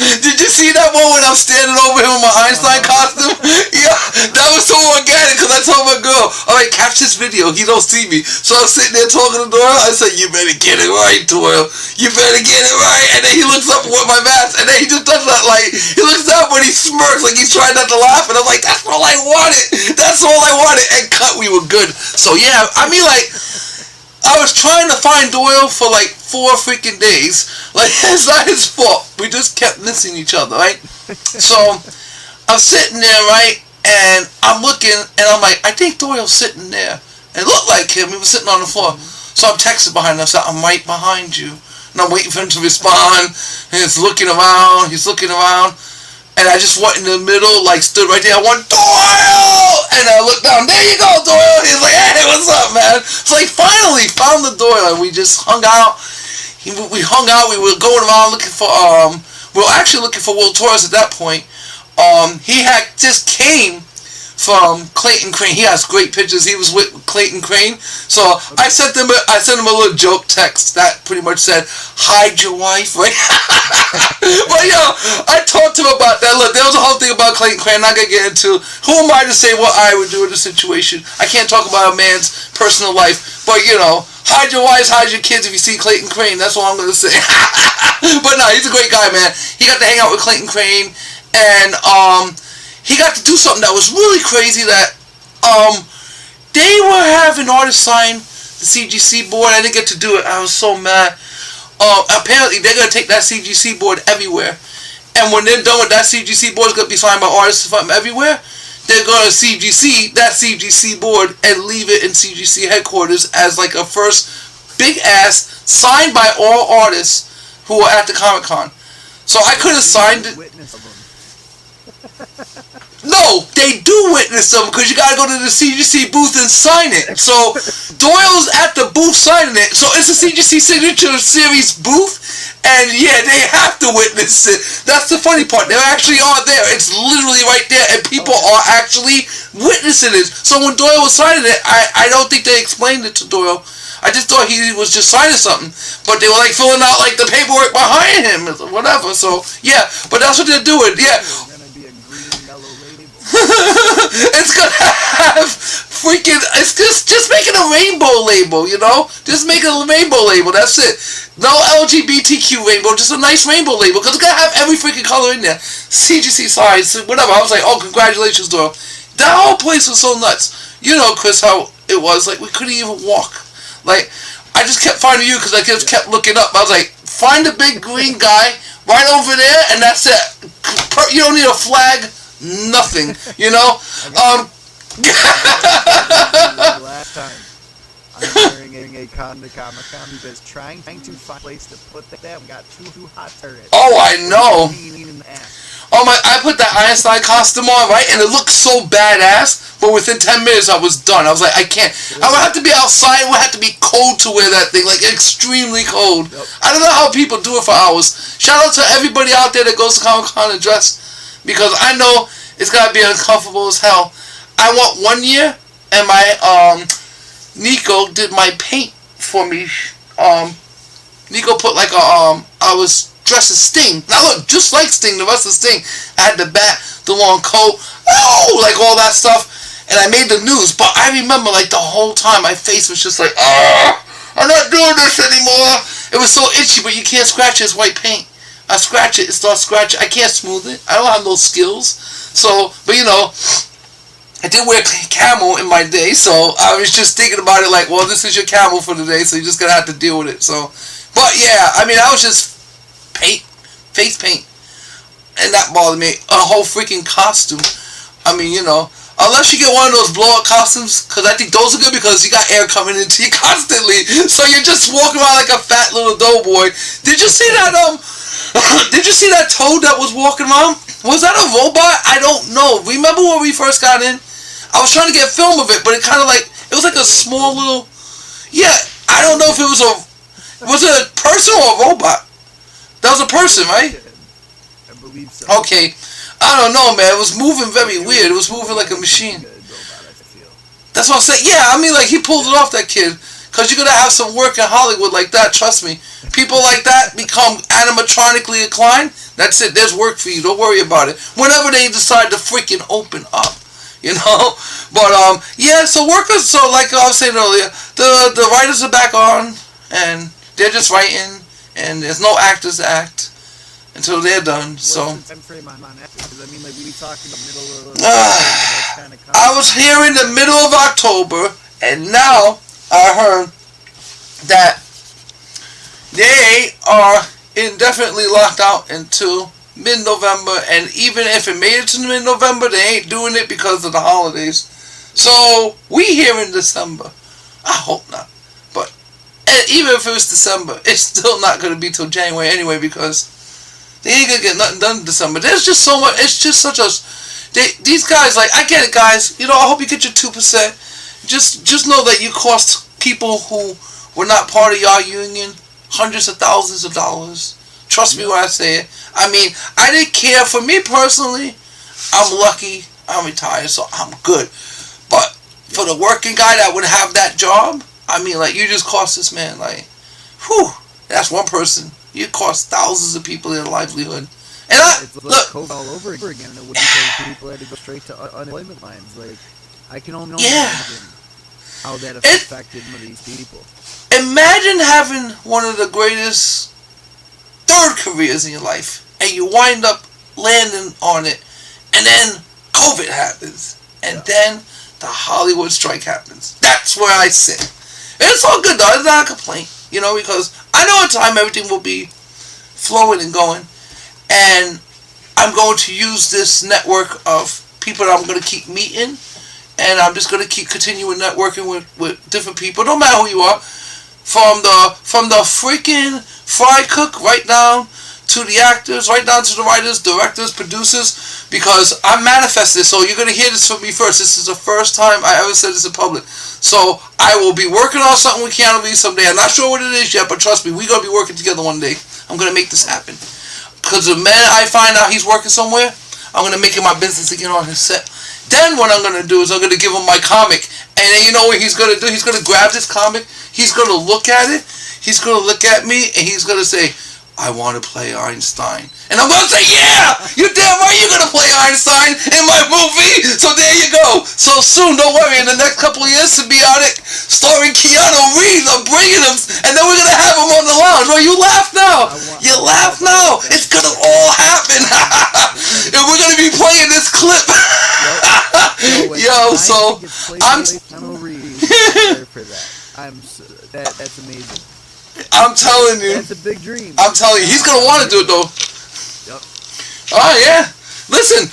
Did you see that one when I'm standing over him in my Einstein costume? Yeah, that was so organic because I told my girl, alright, capture this video. He don't see me. So I'm sitting there talking to Doyle. I said, you better get it right, Doyle. You better get it right. And then he looks up with my mask, and then he just does that, he looks up and he smirks like he's trying not to laugh. And I'm like, that's all I wanted. That's all I wanted. And cut, we were good. So yeah, I mean, I was trying to find Doyle for 4 freaking days. It's not his fault. We just kept missing each other, right? So I'm sitting there, right? And I'm looking, and I'm like, I think Doyle's sitting there. And it looked like him. He was sitting on the floor. So I'm texting behind him. So I'm right behind you. And I'm waiting for him to respond. And he's looking around. And I just went in the middle, stood right there. I went, Doyle! And I looked down. There you go, Doyle. He's like, hey, what's up, man? So finally found the Doyle, and we just hung out. We hung out. We were going around looking for, we were actually looking for Will Torres at that point. He had just came from Clayton Crane. He has great pictures. He was with Clayton Crane. So I sent him a little joke text that pretty much said, hide your wife, right? But I talked to him about that. Look, there was a whole thing about Clayton Crane I'm not going to get into. Who am I to say what I would do in the situation? I can't talk about a man's personal life. But, hide your wives, hide your kids if you see Clayton Crane. That's all I'm going to say. But no, he's a great guy, man. He got to hang out with Clayton Crane. and he got to do something that was really crazy. That they were having artists sign the CGC board. I didn't get to do it. I was so mad. Apparently they're gonna take that CGC board everywhere, and when they're done with that CGC board, it's gonna be signed by artists from everywhere. They're gonna CGC that CGC board and leave it in CGC headquarters as like a first big ass signed by all artists who were at the Comic-Con. So I could have signed it. No, they do witness them because you gotta go to the CGC booth and sign it. So Doyle's at the booth signing it. So it's a CGC Signature Series booth, and yeah, they have to witness it. That's the funny part. They actually are there. It's literally right there, and people are actually witnessing it. So when Doyle was signing it, I don't think they explained it to Doyle. I just thought he was just signing something, but they were like filling out like the paperwork behind him, or whatever. So yeah, but that's what they're doing. Yeah. It's gonna have freaking. It's just making a rainbow label, you know. Just make a rainbow label. That's it. No LGBTQ rainbow. Just a nice rainbow label because it's gonna have every freaking color in there. CGC size, whatever. I was like, oh, congratulations, Doyle. That whole place was so nuts. You know, Chris, how it was. Like we couldn't even walk. Like I just kept finding you because I just kept looking up. I was like, find the big green guy right over there, and that's it. You don't need a flag. Nothing, you know. Last time I'm wearing a Comic-Con because trying to find a place to put that. We got too hot for it. Oh, I know. Oh my! I put that Einstein costume on, right, and it looked so badass. But within 10 minutes, I was done. I was like, I can't. I would have to be outside. It would have to be cold to wear that thing, like extremely cold. Yep. I don't know how people do it for hours. Shout out to everybody out there that goes to Comic-Con and dress. Because I know it's gotta be uncomfortable as hell. I went 1 year, and my Nico did my paint for me. Nico put like a I was dressed as Sting. And I looked just like Sting, the rest of Sting. I had the bat, the long coat, like all that stuff, and I made the news. But I remember like the whole time my face was just like, I'm not doing this anymore. It was so itchy, but you can't scratch it. It's white paint. I scratch it starts scratching. I can't smooth it. I don't have those skills. So, but you know, I did wear camel in my day, so I was just thinking about it like, well, this is your camel for the day, so you're just going to have to deal with it. So, but yeah, I mean, I was just face paint, and that bothered me. A whole freaking costume. I mean, you know, unless you get one of those blow-up costumes, because I think those are good because you got air coming into you constantly, so you're just walking around like a fat little doughboy. Did you see that, did you see that toad that was walking around? Was that a robot? I don't know. Remember when we first got in? I was trying to get film of it, but it kind of like, it was like a small little, yeah, I don't know if it was it a person or a robot? That was a person, right? I believe so. Okay. I don't know, man. It was moving very weird. It was moving like a machine. That's what I'm saying. Yeah, I mean, like, he pulled it off, that kid. Because you're going to have some work in Hollywood like that, trust me. People like that become animatronically inclined. That's it. There's work for you. Don't worry about it. Whenever they decide to freaking open up, you know? But, yeah, so workers, so like I was saying earlier, the writers are back on, and they're just writing, and there's no actors to act until they're done, so. What's the time frame on actors? I mean, like, we talked in the middle of I was here in the middle of October, and now I heard that they are indefinitely locked out until mid-November, and even if it made it to mid-November, they ain't doing it because of the holidays. So, we here in December. I hope not. But even if it was December, it's still not going to be till January anyway, because they ain't going to get nothing done in December. There's just so much, it's just such a, these guys, like, I get it, guys. You know, I hope you get your 2%. Just know that you cost people who were not part of your union hundreds of thousands of dollars. Trust me when I say it. I mean, I didn't care. For me personally, I'm lucky. I'm retired, so I'm good. But for the working guy that would have that job, I mean, like, you just cost this man, like, whew, that's one person. You cost thousands of people their livelihood. And it's like COVID all over again. It would because people had to go straight to unemployment lines. Like, I can only imagine how that affected some of these people. Imagine having one of the greatest third careers in your life, and you wind up landing on it, and then COVID happens, and then the Hollywood strike happens. That's where I sit. And it's all good though. It's not a complaint, because I know in time everything will be flowing and going, and I'm going to use this network of people that I'm going to keep meeting, and I'm just going to keep continuing networking with different people, no matter who you are, from the freaking fry cook right down to the actors, right down to the writers, directors, producers, because I manifested. So you're going to hear this from me first. This is the first time I ever said this in public. So I will be working on something with Keanu Reeves someday. I'm not sure what it is yet, but trust me, we're going to be working together one day. I'm going to make this happen. Because the minute I find out he's working somewhere, I'm going to make it my business to get on his set. Then what I'm going to do is I'm going to give him my comic. And then you know what he's going to do? He's going to grab this comic. He's going to look at it. He's going to look at me. And he's going to say, I want to play Einstein. And I'm going to say, yeah, you're damn right you're going to play Einstein in my movie. So there you go. So soon, don't worry, in the next couple of years, Symbiotic, starring Keanu Reeves, I'm bringing him, and then we're going to have him on the lounge. Well, you laugh now. You laugh now. It's going to all happen. And we're going to be playing this clip. Yo, so I'm... Keanu Reeves for that. That's amazing. I'm telling you. That's a big dream. I'm telling you, he's going to want to do it, though. Yep. Oh, yeah. Listen,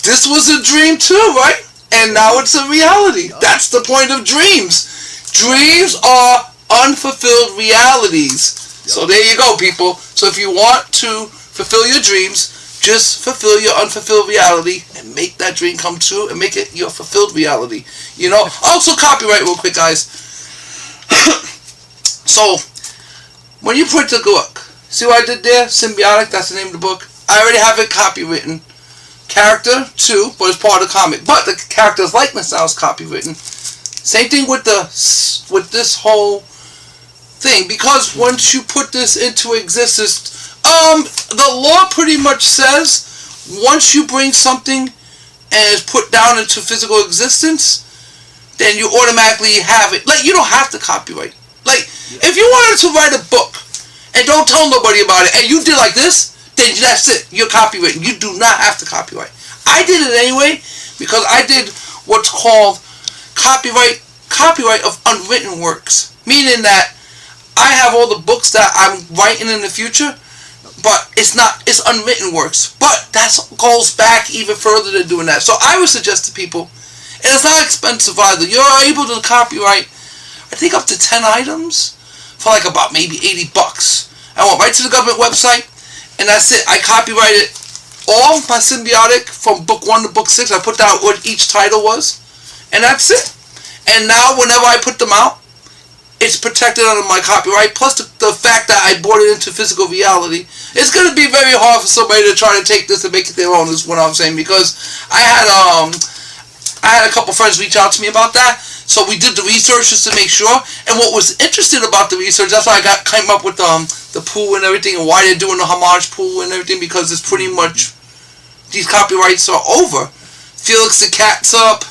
this was a dream, too, right? And now it's a reality. Yep. That's the point of dreams. Dreams are unfulfilled realities. Yep. So there you go, people. So if you want to fulfill your dreams, just fulfill your unfulfilled reality and make that dream come true and make it your fulfilled reality. Also copyright real quick, guys. So... when you print the book, see what I did there? Symbiotic, that's the name of the book. I already have it copywritten. Character, too, but it's part of the comic. But the character's likeness now is copywritten. Same thing with this whole thing. Because once you put this into existence, the law pretty much says once you bring something and it's put down into physical existence, then you automatically have it. Like, you don't have to copyright. Like, if you wanted to write a book and don't tell nobody about it, and you did like this, then that's it. You're copywritten. You do not have to copyright. I did it anyway because I did what's called copyright of unwritten works, meaning that I have all the books that I'm writing in the future, but it's unwritten works. But that goes back even further than doing that. So I would suggest to people, and it's not expensive either. You're able to copyright, I think, up to 10 items for like about maybe $80. I went right to the government website, and that's it. I copyrighted all my Symbiotic from book 1 to book 6. I put down what each title was, and that's it. And now whenever I put them out, it's protected under my copyright, plus the fact that I brought it into physical reality. It's going to be very hard for somebody to try to take this and make it their own, is what I'm saying, because I had a couple friends reach out to me about that. So we did the research just to make sure. And what was interesting about the research, that's why I came up with the pool and everything, and why they're doing the homage pool and everything, because it's pretty much, these copyrights are over. Felix the Cat's up.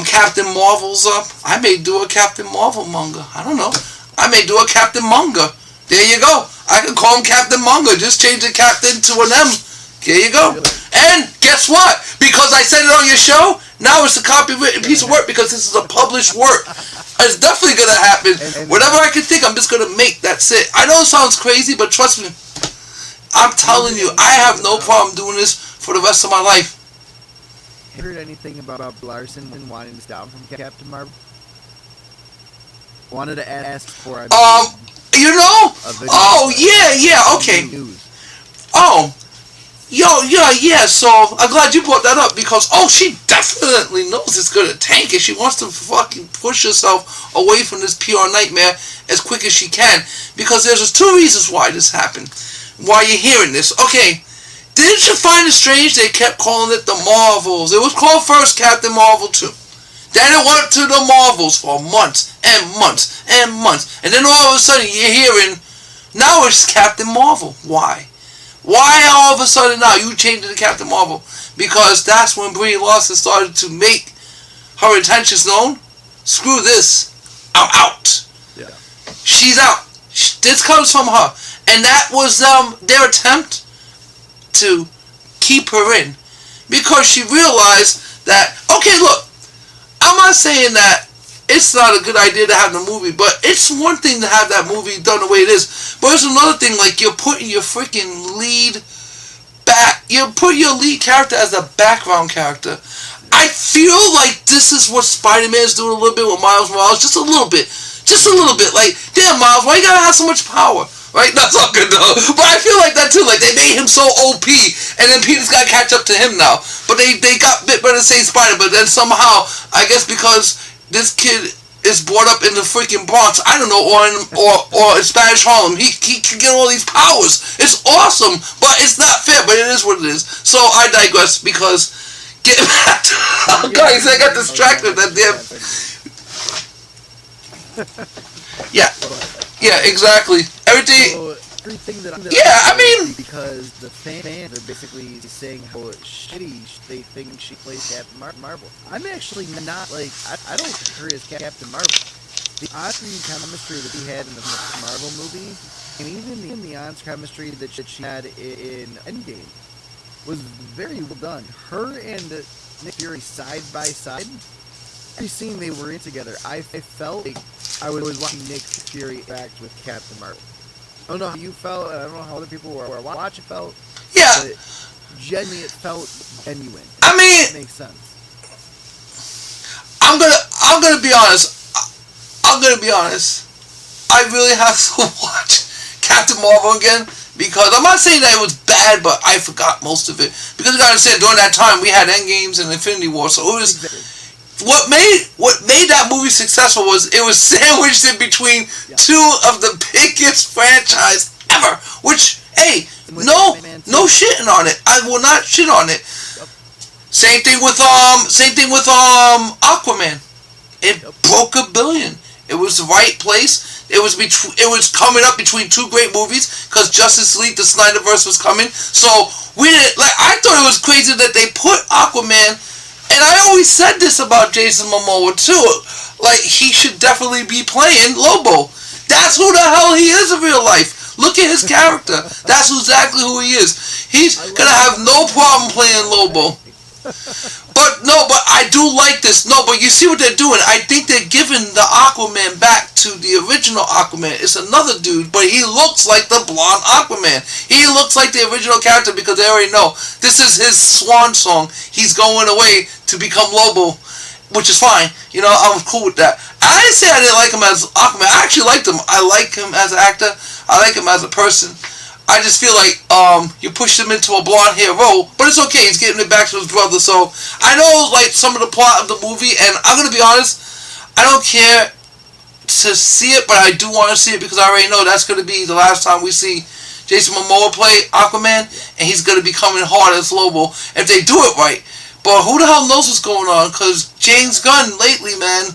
Captain Marvel's up. I may do a Captain Marvel manga. I don't know. I may do a Captain manga. There you go. I can call him Captain Manga. Just change the Captain to an M. There you go. And guess what? Because I said it on your show, now it's a copywritten piece of work because this is a published work. It's definitely going to happen. Whatever I can think, I'm just going to make. That's it. I know it sounds crazy, but trust me. I'm telling you, I have no problem doing this for the rest of my life. Heard anything about Larson and wanting this down from Captain Marvel? Wanted to ask for okay. Yeah, so I'm glad you brought that up because, she definitely knows it's going to tank it. She wants to fucking push herself away from this PR nightmare as quick as she can because there's just 2 reasons why this happened, why you're hearing this. Okay, didn't you find it strange they kept calling it the Marvels? It was called first Captain Marvel 2. Then it went to the Marvels for months and months and months. And then all of a sudden you're hearing, now it's Captain Marvel. Why? Why all of a sudden now you changed it to Captain Marvel? Because that's when Brie Larson started to make her intentions known. Screw this. I'm out. Yeah. She's out. This comes from her. And that was their attempt to keep her in because she realized that, okay, look, I'm not saying that it's not a good idea to have the movie, but it's one thing to have that movie done the way it is. But it's another thing, like you're putting your freaking lead back, you put your lead character as a background character. I feel like this is what Spider-Man's doing a little bit with Miles Morales, just a little bit. Like, damn Miles, why you gotta have so much power? Right? That's all good though. But I feel like that too. Like they made him so OP, and then Peter's got to catch up to him now. But they got bit by the same spider. But then somehow, I guess because this kid is brought up in the freaking Bronx, I don't know, or in Spanish Harlem, he can get all these powers. It's awesome, but it's not fair. But it is what it is. So I digress because getting back to guys, I got distracted. That damn. Yeah, exactly. Everything that I mean, because the fans are basically saying how shitty they think she plays Captain Marvel. I'm actually not like I don't think her as Captain Marvel. The on-screen chemistry that she had in the Marvel movie, and even the on-screen chemistry that she had in Endgame, was very well done. Her and Nick Fury side by side. Every scene they were in together, I felt like I was watching Nick Fury interact with Captain Marvel. I don't know how you felt, and I don't know how other people were watching felt. Yeah. But genuinely, it felt genuine. I mean, it makes sense. I'm gonna be honest. I really have to watch Captain Marvel again because I'm not saying that it was bad, but I forgot most of it because you gotta understand during that time we had Endgames and Infinity War, so it was. Exactly. What made that movie successful was it was sandwiched in between two of the biggest franchise ever. Which, hey, no shitting on it. I will not shit on it. Same thing with Aquaman. It broke $1 billion. It was the right place. It was coming up between two great movies because Justice League, the Snyderverse was coming. So we didn't I thought it was crazy that they put Aquaman. And I always said this about Jason Momoa too. Like, he should definitely be playing Lobo. That's who the hell he is in real life. Look at his character. That's exactly who he is. He's gonna have no problem playing Lobo. But I do like this. No, but you see what they're doing. I think they're giving the Aquaman back to the original Aquaman. It's another dude, but he looks like the blonde Aquaman. He looks like the original character because they already know this is his swan song. He's going away to become Lobo, which is fine. You know, I'm cool with that. I didn't say I didn't like him as Aquaman. I actually liked him. I like him as an actor. I like him as a person. I just feel like you pushed him into a blonde hair role, but it's okay. He's getting it back to his brother. So I know like some of the plot of the movie, and I'm gonna be honest, I don't care to see it, but I do want to see it because I already know that's gonna be the last time we see Jason Momoa play Aquaman, and he's gonna be coming hard as Lobo if they do it right. But who the hell knows what's going on? Because James Gunn lately, man.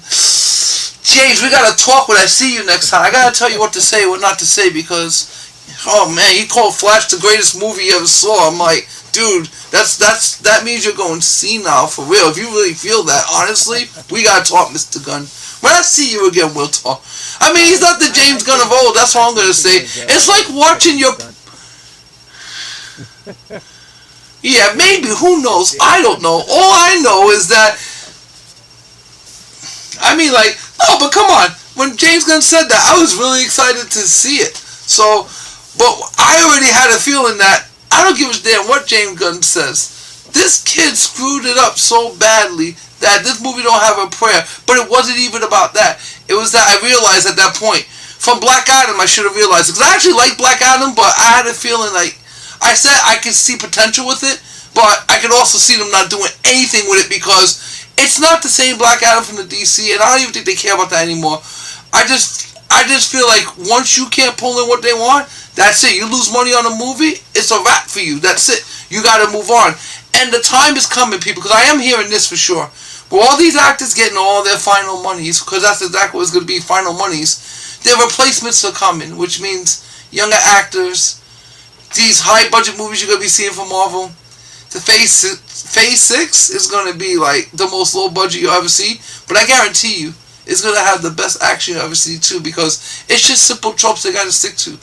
James, we gotta talk when I see you next time. I gotta tell you what to say, what not to say, because. Oh man, he called Flash the greatest movie you ever saw. I'm like, dude, that means you're going senile for real. If you really feel that, honestly, we gotta talk, Mr. Gunn. When I see you again, we'll talk. I mean, he's not the James Gunn of old. That's all I'm gonna say. It's like watching your. Yeah, maybe. Who knows? I don't know. All I know is that. I mean, like, no, but come on. When James Gunn said that, I was really excited to see it. So. But I already had a feeling that I don't give a damn what James Gunn says. This kid screwed it up so badly that this movie don't have a prayer. But it wasn't even about that. It was that I realized at that point. From Black Adam, I should have realized it. Because I actually like Black Adam, but I had a feeling like... I said I could see potential with it, but I could also see them not doing anything with it because it's not the same Black Adam from the DC, and I don't even think they care about that anymore. I just feel like once you can't pull in what they want... That's it. You lose money on a movie, it's a wrap for you. That's it. You got to move on. And the time is coming, people, because I am hearing this for sure. With all these actors getting all their final monies, because that's exactly what it's going to be, final monies, their replacements are coming, which means younger actors, these high-budget movies you're going to be seeing from Marvel. The Phase 6 is going to be like the most low-budget you'll ever see, but I guarantee you, it's going to have the best action you'll ever see, too, because it's just simple tropes they got to stick to.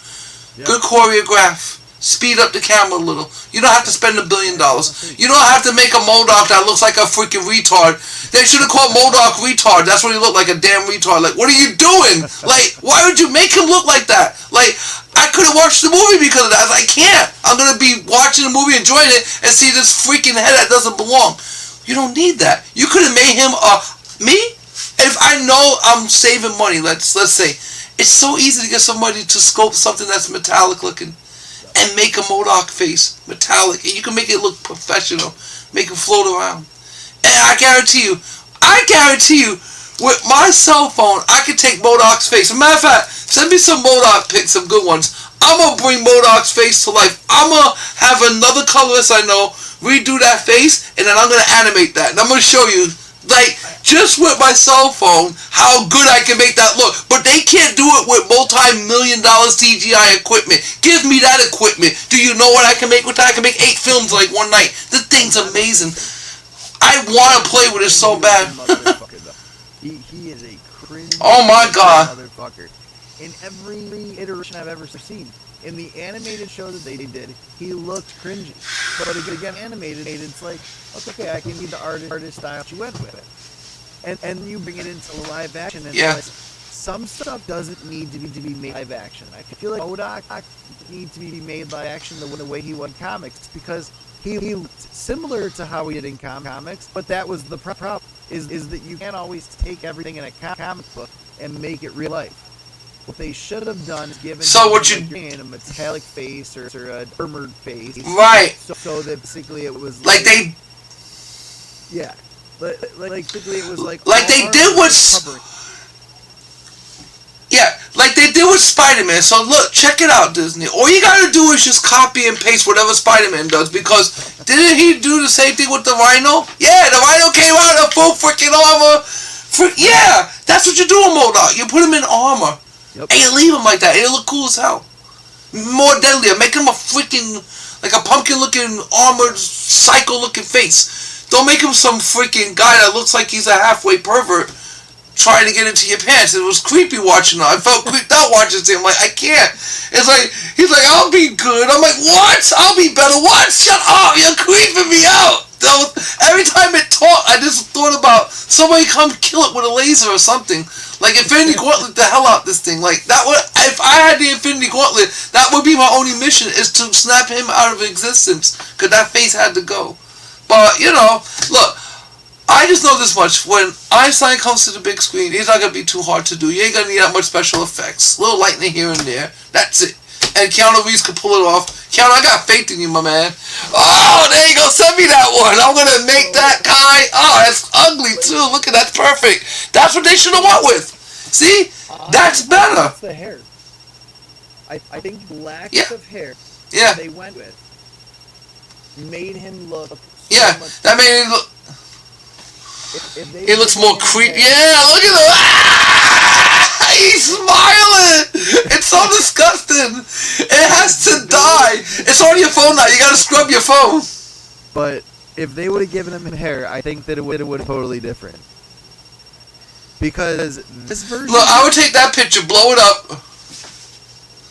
Yep. Good choreograph. speed up the camera a little. You don't have to spend $1 billion. You don't have to make a MODOK that looks like a freaking retard. They should have called MODOK retard. That's what he looked like, a damn retard. Like, what are you doing? Like, why would you make him look like that? Like, I couldn't watch the movie because of that. I was like, I can't. I'm going to be watching the movie, enjoying it, and see this freaking head that doesn't belong. You don't need that. You could have made him me? If I know I'm saving money, let's say, it's so easy to get somebody to sculpt something that's metallic looking and make a MODOK face metallic, and you can make it look professional, make it float around. And I guarantee you, with my cell phone, I can take MODOK's face. As a matter of fact, send me some MODOK pics, some good ones. I'm gonna bring MODOK's face to life. I'm gonna have another colorist I know redo that face, and then I'm gonna animate that, and I'm gonna show you, like, just with my cell phone, how good I can make that look. But they can't do it with multi-million-dollar CGI equipment. Give me that equipment. Do you know what I can make with that? I can make 8 films like one night. The thing's amazing. I want to play with it so bad. He is a cringe. Oh my god. Motherfucker. In every iteration I've ever seen. In the animated show that they did, he looked cringy. But again, animated, it's like, okay, I can be the artist style you went with it. And you bring it into live action, and like, some stuff doesn't need to be made live action. I feel like MODOK needs to be made live action the way he won comics, because he similar to how he did in comics, but that was the problem, is that you can't always take everything in a comic book and make it real life. What they should have done is given a metallic face or an armored face, right? So that basically it was like they, yeah, like basically it was like they did with, like they did with Spider-Man. So look, check it out, Disney. All you gotta do is just copy and paste whatever Spider-Man does, because didn't he do the same thing with the Rhino? Yeah, the Rhino came out in full freaking armor. Yeah, that's what you do in MODOK. You put him in armor. Yep. And you leave him like that, and it look cool as hell. More deadlier. Make him a freaking, like a pumpkin-looking, armored, psycho-looking face. Don't make him some freaking guy that looks like he's a halfway pervert trying to get into your pants. It was creepy watching him. I felt creeped out watching him. Like, I can't. It's like, he's like, I'll be good. I'm like, what? I'll be better. What? Shut up. You're creeping me out. Every time it talked, I just thought about somebody come kill it with a laser or something. Like Infinity Gauntlet the hell out this thing. Like that would, if I had the Infinity Gauntlet, that would be my only mission, is to snap him out of existence, because that face had to go. But you know, look, I just know this much: when Einstein comes to the big screen, he's not gonna be too hard to do. You ain't gonna need that much special effects. A little lightning here and there. That's it. And Keanu Reeves could pull it off. Keanu, I got faith in you, my man. Oh, there you go. Send me that one. I'm going to make that guy. Oh, that's ugly, too. Look at that. That's perfect. That's what they should have went with. See? That's better. That's the hair. I think lack of hair they went with made him look so that made him look. He looks more creepy. Yeah, look at him. Ah, he's smiling. It's so disgusting. It has to die. It's on your phone now. You gotta scrub your phone. But if they would have given him hair, I think that it would have been totally different. Because this version... Look, I would take that picture, blow it up.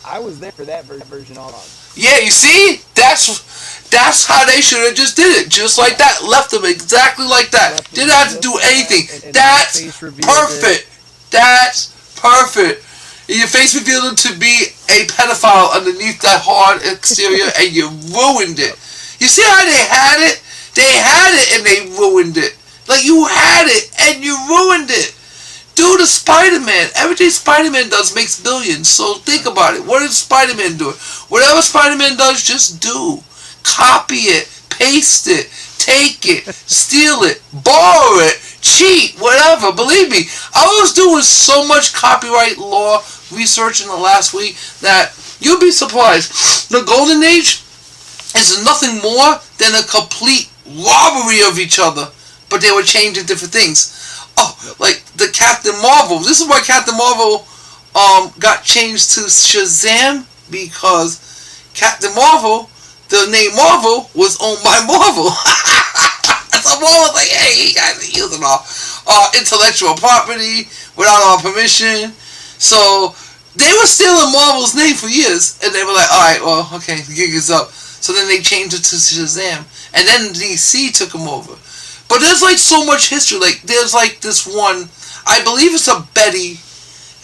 I was there for that version all along. Yeah, you see? That's how they should have just did it. Just like that. Left them exactly like that. Didn't have to do anything. That's perfect. That's perfect. Your face revealed him to be a pedophile underneath that hard exterior, and you ruined it. You see how they had it? They had it and they ruined it. Like, you had it and you ruined it. Do the Spider-Man. Everything Spider-Man does makes billions. So think about it. What is Spider-Man doing? Whatever Spider-Man does, just do. Copy it. Paste it. Take it. Steal it. Borrow it. Cheat. Whatever. Believe me. I was doing so much copyright law research in the last week that you'll be surprised. The Golden Age is nothing more than a complete robbery of each other. But they were changing different things. Oh, like the Captain Marvel. This is why Captain Marvel got changed to Shazam, because Captain Marvel, the name Marvel, was owned by Marvel. So Marvel was like, hey, you guys are using our intellectual property without our permission. So They were stealing Marvel's name for years, and they were like, all right, well, okay, the gig is up. So then they changed it to Shazam, and then DC took him over. But there's like so much history. Like there's like this one, I believe it's a Betty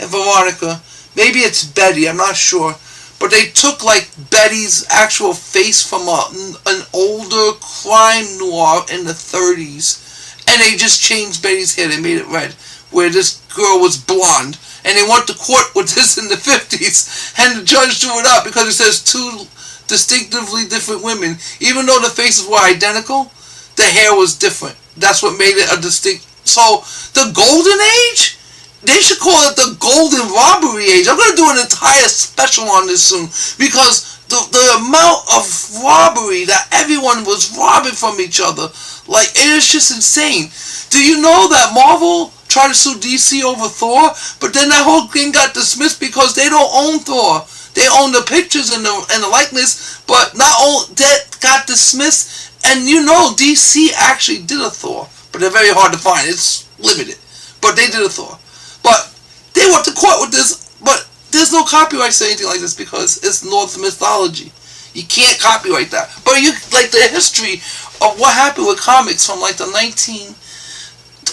and Veronica. Maybe it's Betty, I'm not sure. But they took like Betty's actual face from an older crime noir in the 30s, and they just changed Betty's hair. They made it red, where this girl was blonde. And they went to court with this in the 50s, and the judge threw it out because it says two distinctively different women. Even though the faces were identical, the hair was different. That's what made it a distinct. So, the Golden Age? They should call it the Golden Robbery Age. I'm going to do an entire special on this soon, because the amount of robbery that everyone was robbing from each other, like, it is just insane. Do you know that Marvel tried to sue DC over Thor, but then that whole thing got dismissed because they don't own Thor. They own the pictures and the likeness, but not all that got dismissed. And you know, DC actually did a Thor, but they're very hard to find. It's limited, but they did a Thor. But they went to court with this, but there's no copyright to anything like this because it's Norse mythology. You can't copyright that. But you like the history of what happened with comics from like the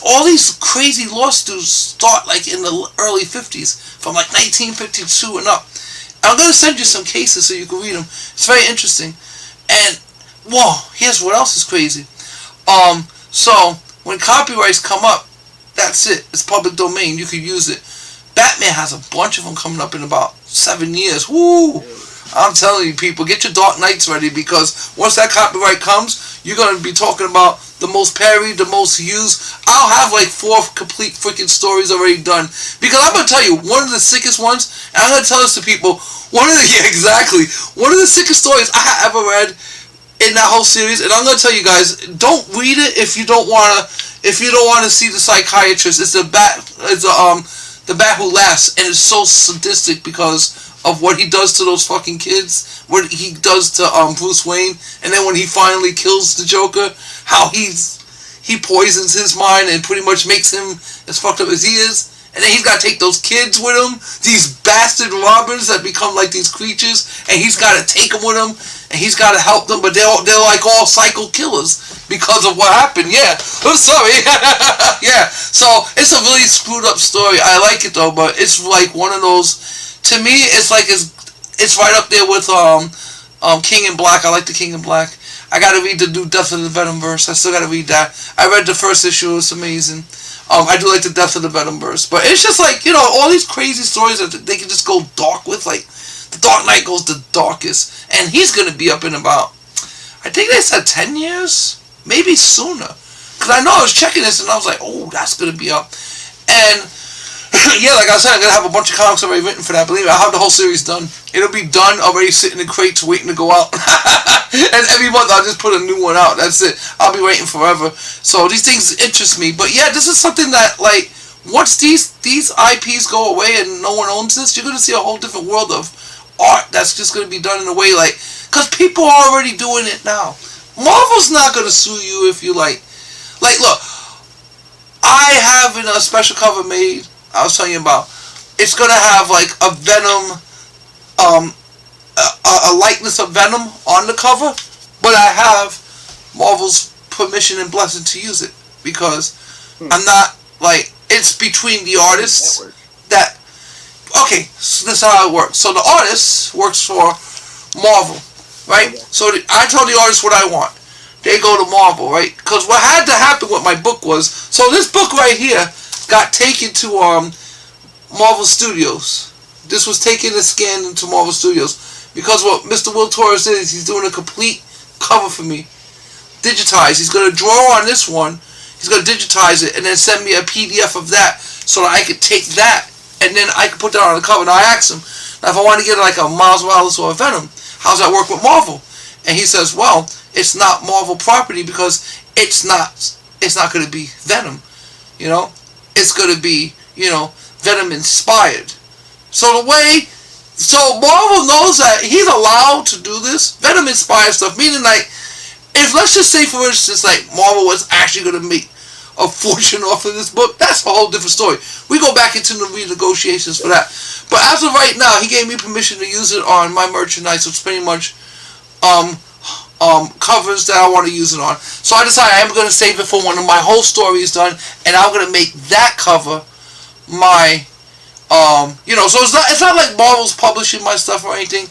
all these crazy lawsuits start like in the early 50s, from like 1952 and up. I'm going to send you some cases so you can read them. It's very interesting. And, whoa, here's what else is crazy. So, when copyrights come up, that's it. It's public domain. You can use it. Batman has a bunch of them coming up in about 7 years. Woo! I'm telling you, people, get your Dark Knights ready, because once that copyright comes, you're going to be talking about the most parried, the most used. I'll have like 4 complete freaking stories already done. Because I'm going to tell you, one of the sickest ones, and I'm going to tell this to people, one of the sickest stories I ever read in that whole series, and I'm going to tell you guys, don't read it if you don't want to see the psychiatrist. It's the Bat Who Laughs, and it's so sadistic because of what he does to those fucking kids, what he does to Bruce Wayne, and then when he finally kills the Joker, how he poisons his mind and pretty much makes him as fucked up as he is, and then he's got to take those kids with him, these bastard robbers that become like these creatures, and he's got to take them with him, and he's got to help them, but they're like all psycho killers because of what happened. Yeah, I'm sorry. Yeah, so it's a really screwed up story. I like it though, but it's like one of those. To me, it's like it's right up there with King in Black. I like the King in Black. I got to read the new Death of the Venomverse. I still got to read that. I read the first issue. It's amazing. I do like the Death of the Venomverse, but it's just like, you know, all these crazy stories that they can just go dark with. Like the Dark Knight goes the darkest, and he's gonna be up in about, I think they said 10 years, maybe sooner. Cause I know I was checking this and I was like, oh, that's gonna be up, and. Yeah, like I said, I'm going to have a bunch of comics already written for that. Believe me, I'll have the whole series done. It'll be done, already sitting in crates waiting to go out. And every month I'll just put a new one out. That's it. I'll be waiting forever. So these things interest me. But yeah, this is something that, like, once these IPs go away and no one owns this, you're going to see a whole different world of art that's just going to be done in a way, like, because people are already doing it now. Marvel's not going to sue you if you, like, look, I have a special cover made. I was telling you about. It's gonna have like a Venom, a likeness of Venom on the cover, but I have Marvel's permission and blessing to use it because I'm not like, it's between the artists that. Okay, so this is how it works. So the artist works for Marvel, right? So I tell the artist what I want. They go to Marvel, right? Because what had to happen with my book was, so this book right here got taken to Marvel Studios. This was taken and scanned into Marvel Studios because what Mr. Will Torres did is he's doing a complete cover for me, digitized. He's going to draw on this one, he's going to digitize it, and then send me a PDF of that so that I could take that and then I could put that on the cover. Now I asked him, now if I want to get like a Miles Morales or a Venom, how's that work with Marvel? And he says, well, it's not Marvel property because it's not going to be Venom, you know. It's going to be, you know, Venom inspired. So Marvel knows that he's allowed to do this Venom inspired stuff. Meaning, like, if let's just say for instance, like Marvel was actually going to make a fortune off of this book, that's a whole different story. We go back into the renegotiations for that. But as of right now, he gave me permission to use it on my merchandise, which pretty much covers that I want to use it on. So I decided I'm going to save it for when my whole story is done, and I'm going to make that cover my, so it's not like Marvel's publishing my stuff or anything.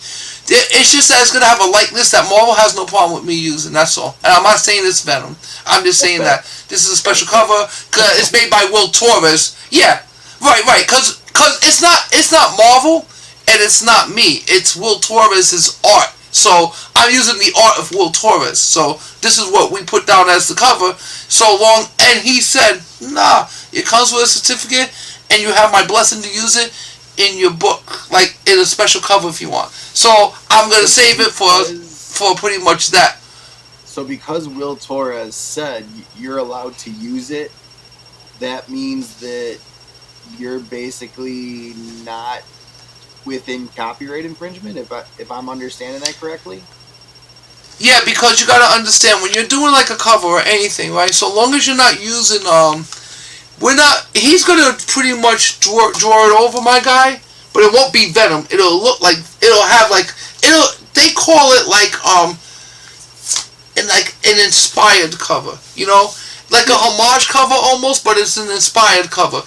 It's just that it's going to have a likeness that Marvel has no problem with me using, that's all. And I'm not saying it's Venom. I'm just saying that this is a special cover, because it's made by Will Torres. Yeah, right, because it's not Marvel, and it's not me. It's Will Torres' art. So I'm using the art of Will Torres. So this is what we put down as the cover. So long, and he said, nah, it comes with a certificate, and you have my blessing to use it in your book, like in a special cover if you want. So I'm gonna save it for pretty much that. So because Will Torres said you're allowed to use it, that means that you're basically not within copyright infringement, if I'm understanding that correctly? Yeah, because you gotta understand, when you're doing like a cover or anything, right? So long as you're not using he's gonna pretty much draw it over my guy, but it won't be Venom. They call it like an inspired cover, like a homage cover almost, but it's an inspired cover.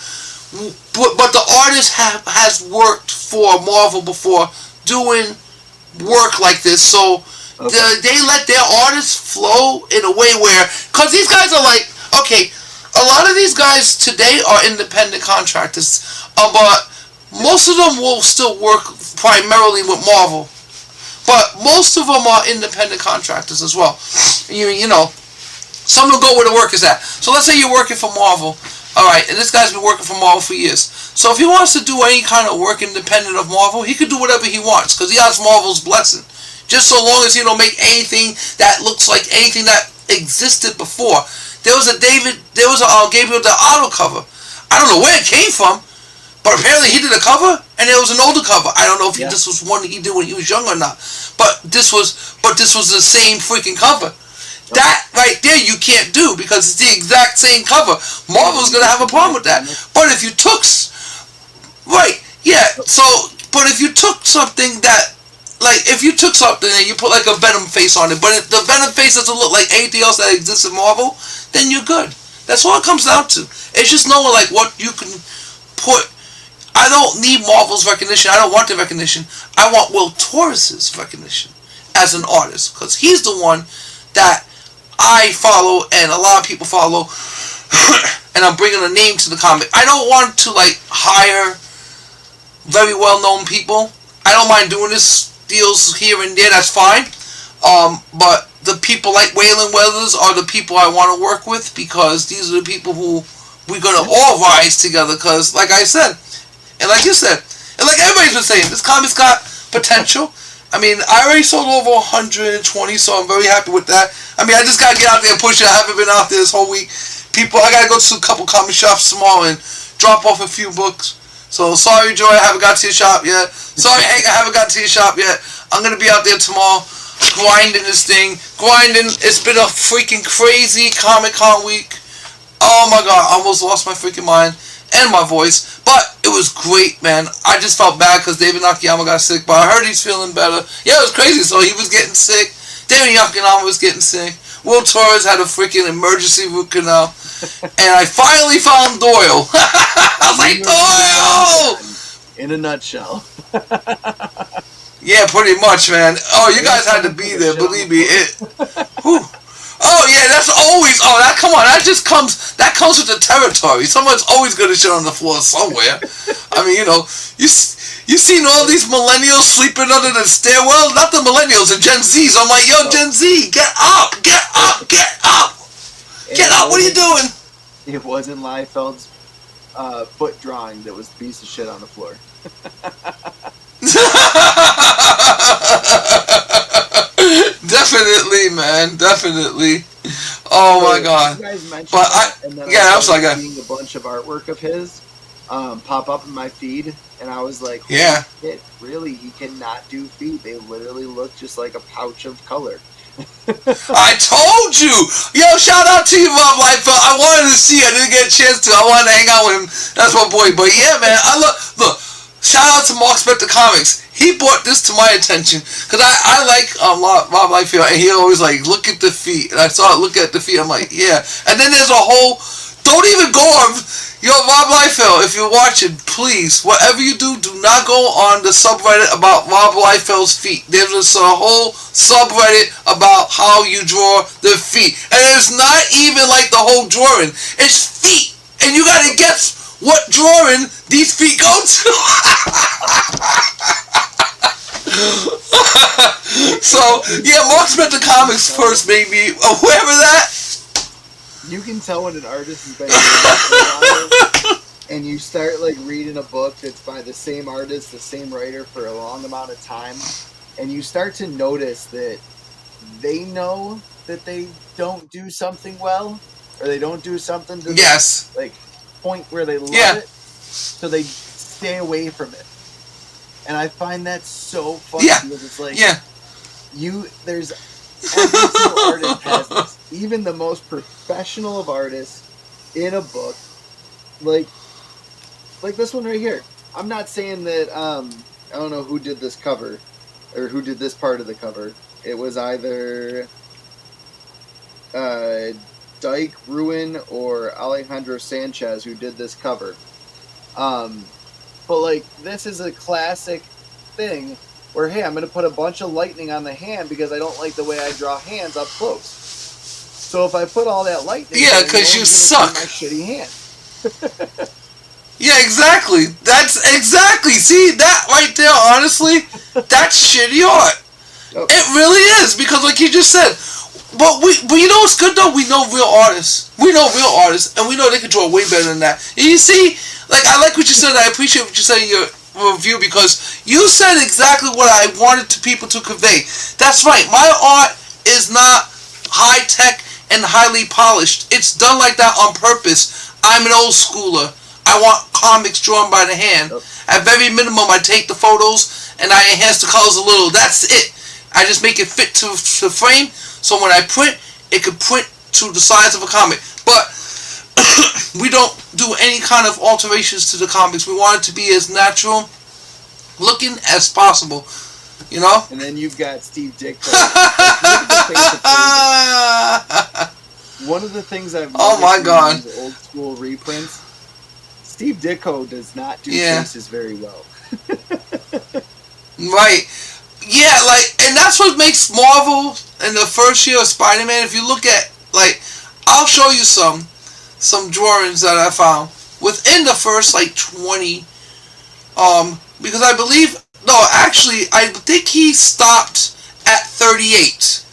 But the artist has worked for Marvel before doing work like this, so they let their artists flow in a way where, because these guys are like, okay, a lot of these guys today are independent contractors, but most of them will still work primarily with Marvel, but most of them are independent contractors as well. Some will go where the work is at. So let's say you're working for Marvel. Alright, and this guy's been working for Marvel for years. So if he wants to do any kind of work independent of Marvel, he can do whatever he wants, because he has Marvel's blessing. Just so long as he don't make anything that looks like anything that existed before. There was a Gabriel Delgado cover. I don't know where it came from, but apparently he did a cover, and it was an older cover. I don't know if this was one he did when he was young or not. But this was the same freaking cover. That right there you can't do, because it's the exact same cover. Marvel's gonna have a problem with that. But if you took but if you took something that, like, if you took something and you put like a Venom face on it, but if the Venom face doesn't look like anything else that exists in Marvel, then you're good. That's all it comes down to. It's just knowing like what you can put. I don't need Marvel's recognition. I don't want the recognition. I want Will Torres' recognition as an artist, because he's the one that I follow and a lot of people follow, and I'm bringing a name to the comic. I don't want to like hire very well-known people. I don't mind doing this deals here and there. That's fine. But the people like Waylon Weathers are the people I want to work with, because these are the people who we're gonna all rise together. Because, like I said, and like you said, and like everybody's been saying, this comic's got potential. I mean, I already sold over 120, so I'm very happy with that. I mean, I just gotta get out there and push it. I haven't been out there this whole week. I gotta go to a couple comic shops tomorrow and drop off a few books. So, sorry, Joy, I haven't got to your shop yet. Sorry, Hank, I haven't got to your shop yet. I'm gonna be out there tomorrow, grinding this thing. It's been a freaking crazy Comic-Con week. Oh my god, I almost lost my freaking mind and my voice. But it was great, man. I just felt bad because David Nakayama got sick, but I heard he's feeling better. Yeah, it was crazy. So he was getting sick. David Nakayama was getting sick. Will Torres had a freaking emergency root canal. And I finally found Doyle. I was like, Doyle! In a nutshell. Yeah, pretty much, man. Oh, you guys had to be there. Believe me. Oh yeah, that's always. Oh, that comes with the territory. Someone's always gonna shit on the floor somewhere. I mean, you seen all these millennials sleeping under the stairwell? Not the millennials, the Gen Zs. I'm like, yo, Gen Z, get up, get up, get up, get up. What are you doing? It wasn't Liefeld's foot drawing that was the piece of shit on the floor. Definitely, man. Definitely. Oh my god. You guys mentioned but that, and then I was like, seeing a bunch of artwork of his pop up in my feed, and I was like, yeah, shit, really? He cannot do feet. They literally look just like a pouch of color. I told you! Yo, shout out to you, Rob Liefeld. I wanted to see you. I didn't get a chance to. I wanted to hang out with him. That's my boy. But yeah, man, look, shout out to Mark Spector Comics. He brought this to my attention. Because I like Rob Liefeld, and he always like, look at the feet. And I saw it, look at the feet. I'm like, yeah. And then there's a whole, don't even go on. Yo, Rob Liefeld, if you're watching, please, whatever you do, do not go on the subreddit about Rob Liefeld's feet. There's a whole subreddit about how you draw the feet. And it's not even like the whole drawing. It's feet. And you gotta guess what drawing these feet go to. So, yeah, Mark Spector Comics first made me aware of that. You can tell when an artist has been doing it for a while, and you start like reading a book that's by the same artist, the same writer for a long amount of time, and you start to notice that they know that they don't do something well, or they don't do something to yes. the, like point where they love it, so they stay away from it. And I find that so funny because it's like there's every single artist has this. Even the most professional of artists in a book, like this one right here. I'm not saying that I don't know who did this cover or who did this part of the cover. It was either Dyke Ruin or Alejandro Sanchez who did this cover. But like this is a classic thing where, hey, I'm going to put a bunch of lightning on the hand because I don't like the way I draw hands up close. So if I put all that lightning, yeah, because you suck. My shitty hand. Yeah, exactly. That's exactly. See that right there. Honestly, that's shitty art. Oh. It really is because, like you just said. But you know what's good though? We know real artists. We know real artists, and we know they can draw way better than that. And you see, like I like what you said. I appreciate what you said in your review because you said exactly what I wanted people to convey. That's right. My art is not high tech and highly polished. It's done like that on purpose. I'm an old schooler. I want comics drawn by the hand. At very minimum, I take the photos and I enhance the colors a little. That's it. I just make it fit to the frame. So when I print, it could print to the size of a comic. But we don't do any kind of alterations to the comics. We want it to be as natural looking as possible. You know? And then you've got Steve Ditko. One of the things I've noticed in these old school reprints, Steve Ditko does not do faces very well. Right. Yeah, like, and that's what makes Marvel in the first year of Spider-Man. If you look at, like, I'll show you some drawings that I found within the first, like, 20, because I believe, no, actually, I think he stopped at 38.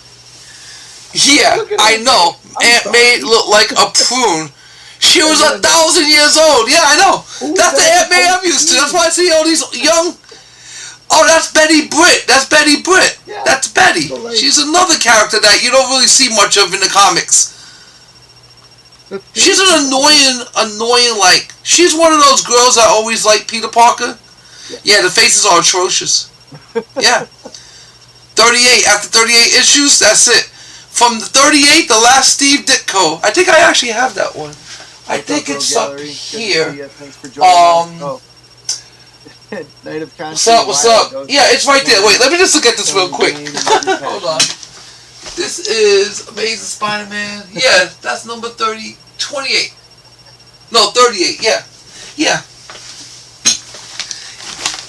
Yeah, I know. Aunt May looked like a prune. She was 1,000 years old. Yeah, I know. That's the Aunt May I'm used to. That's why I see all these young... Oh, that's Betty Britt. That's Betty Britt. Yeah. That's Betty. So like, she's another character that you don't really see much of in the comics. She's an annoying, like... She's one of those girls that always like Peter Parker. Yeah, the faces are atrocious. Yeah. 38. After 38 issues, that's it. From the 38, the last Steve Ditko. I think I actually have that one. I think it's up here. Night of What's up? Yeah, it's right there. Wait, let me just look at this real quick. Hold on. This is Amazing Spider-Man. Yeah, that's number 28. No, 38. Yeah.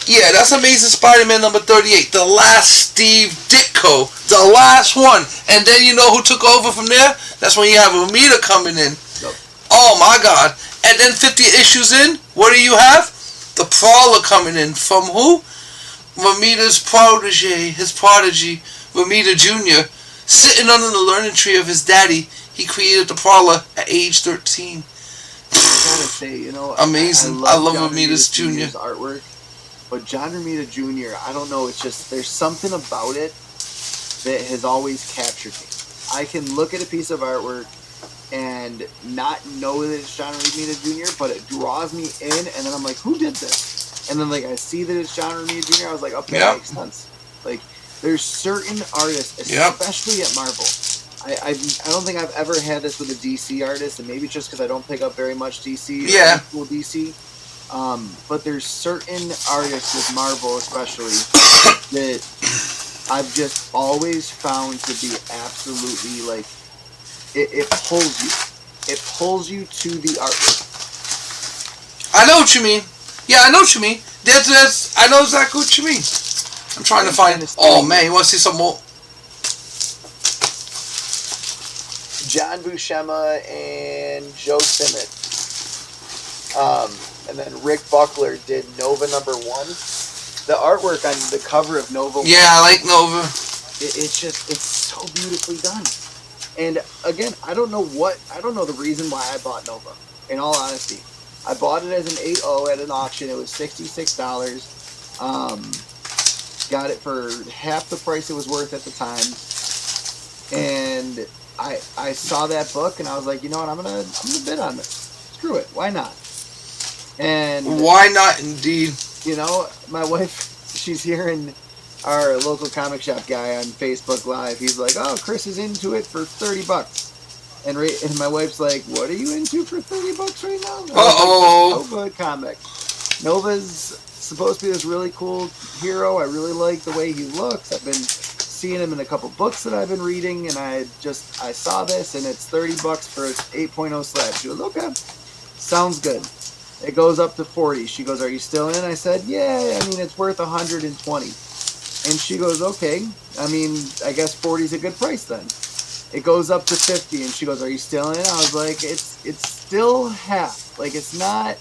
Yeah, that's Amazing Spider-Man number 38. The last Steve Ditko. The last one. And then you know who took over from there? That's when you have Romita coming in. Yep. Oh my God. And then 50 issues in, what do you have? The Prowler coming in. From who? Romita's protege, his prodigy, Romita Jr. Sitting under the learning tree of his daddy, he created the Prowler at age 13. I gotta say, you know, amazing. I love Romita's Jr. artwork. But John Romita Jr., I don't know, it's just, there's something about it that has always captured me. I can look at a piece of artwork and not know that it's John Romita Jr., but it draws me in, and then I'm like, who did this? And then, like, I see that it's John Romita Jr., I was like, okay, that makes sense. Like, There's certain artists, especially at Marvel. I don't think I've ever had this with a DC artist, and maybe it's just because I don't pick up very much DC. Yeah. Cool DC. But there's certain artists with Marvel, especially, that I've just always found to be absolutely like it pulls you. It pulls you to the artwork. I know what you mean. Yeah, I know what you mean. That's I know exactly what you mean. I'm trying to find. Oh man, you want to see some more? John Buscema and Joe Simmet. And then Rick Buckler did Nova #1. The artwork on the cover of Nova. Yeah, I like Nova. It's so beautifully done. And again, I don't know the reason why I bought Nova. In all honesty, I bought it as an 8.0 at an auction. It was $66. Got it for half the price it was worth at the time. And I saw that book and I was like, you know what, I'm gonna bid on this. Screw it, why not? And why not, indeed. You know, my wife, she's hearing our local comic shop guy on Facebook Live. He's like, oh, Chris is into it for $30. And my wife's like, what are you into for $30 right now? Uh-oh. Nova comic. Nova's supposed to be this really cool hero. I really like the way he looks. I've been seeing him in a couple books that I've been reading, and I saw this, and it's $30 for 8.0 slab. She goes, okay, sounds good. It goes up to 40. She goes, are you still in? I said, yeah, I mean, it's worth 120. And she goes, okay, I mean, I guess 40 is a good price then. It goes up to 50, and she goes, are you still in? I was like, it's still half. Like, it's not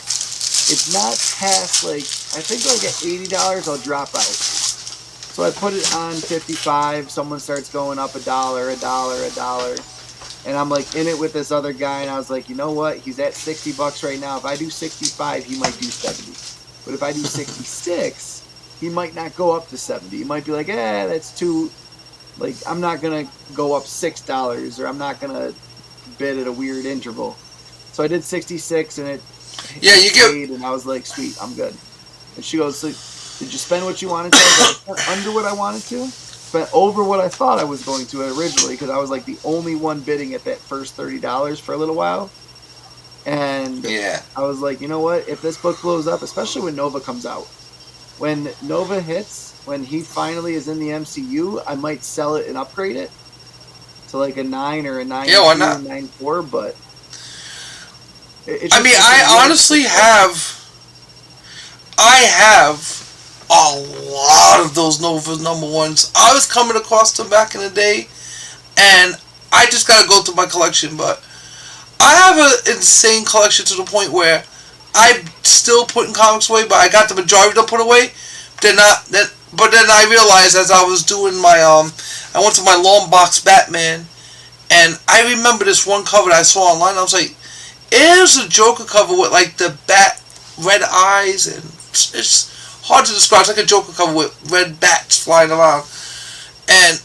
past, like, I think like at $80 I'll drop out. So I put it on 55. Someone starts going up $1. And I'm like in it with this other guy, and I was like, you know what? He's at $60 right now. If I do 65, he might do 70. But if I do 66, he might not go up to 70. He might be like, that's too, like, I'm not going to go up $6, or I'm not going to bid at a weird interval. So I did 66, and you paid, and I was like, sweet, I'm good. And she goes, so, did you spend what you wanted to? I was like, under what I wanted to. Spent over what I thought I was going to originally, because I was like the only one bidding at that first $30 for a little while. And I was like, you know what? If this book blows up, especially when Nova comes out, when Nova hits, when he finally is in the MCU, I might sell it and upgrade it to like a 9 or a 9.2 or 9.4. But I mean, I honestly have a lot of those Nova #1s. I was coming across them back in the day, and I just gotta go through my collection. But I have an insane collection to the point where I'm still putting comics away, but I got the majority of them put away. But then I realized as I was doing my I went to my long box Batman, and I remember this one cover that I saw online. I was like, it was a Joker cover with like the bat red eyes, and it's hard to describe. It's like a Joker cover with red bats flying around. And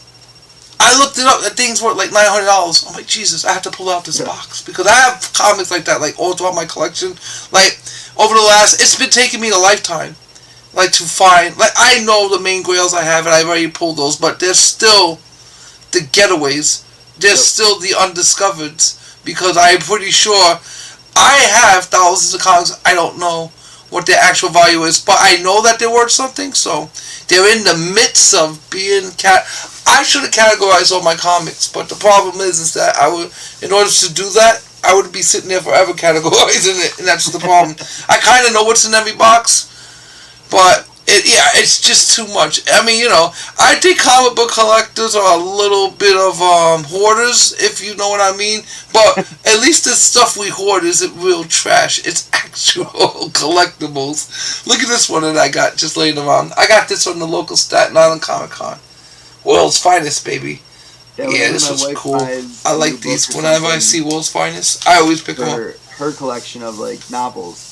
I looked it up. That thing's worth like $900. I'm like, Jesus, I have to pull out this box. Because I have comics like that, like all throughout my collection. Like, over the last, it's been taking me a lifetime. Like, to find, like, I know the main grails I have, and I've already pulled those. But there's still the getaways. There's still the undiscovereds. Because I'm pretty sure I have thousands of comics. I don't know what their actual value is, but I know that they're worth something, so they're in the midst of being I should have categorized all my comics, but the problem is that in order to do that, I would be sitting there forever categorizing it, and that's the problem. I kind of know what's in every box, but it's just too much. I mean, you know, I think comic book collectors are a little bit of hoarders, if you know what I mean. But at least the stuff we hoard isn't real trash. It's actual collectibles. Look at this one that I got just laying around. I got this from the local Staten Island Comic Con. World's Finest, baby. Yeah, this was cool. I like these. Whenever I see World's Finest, I always pick them up. Her collection of like novels.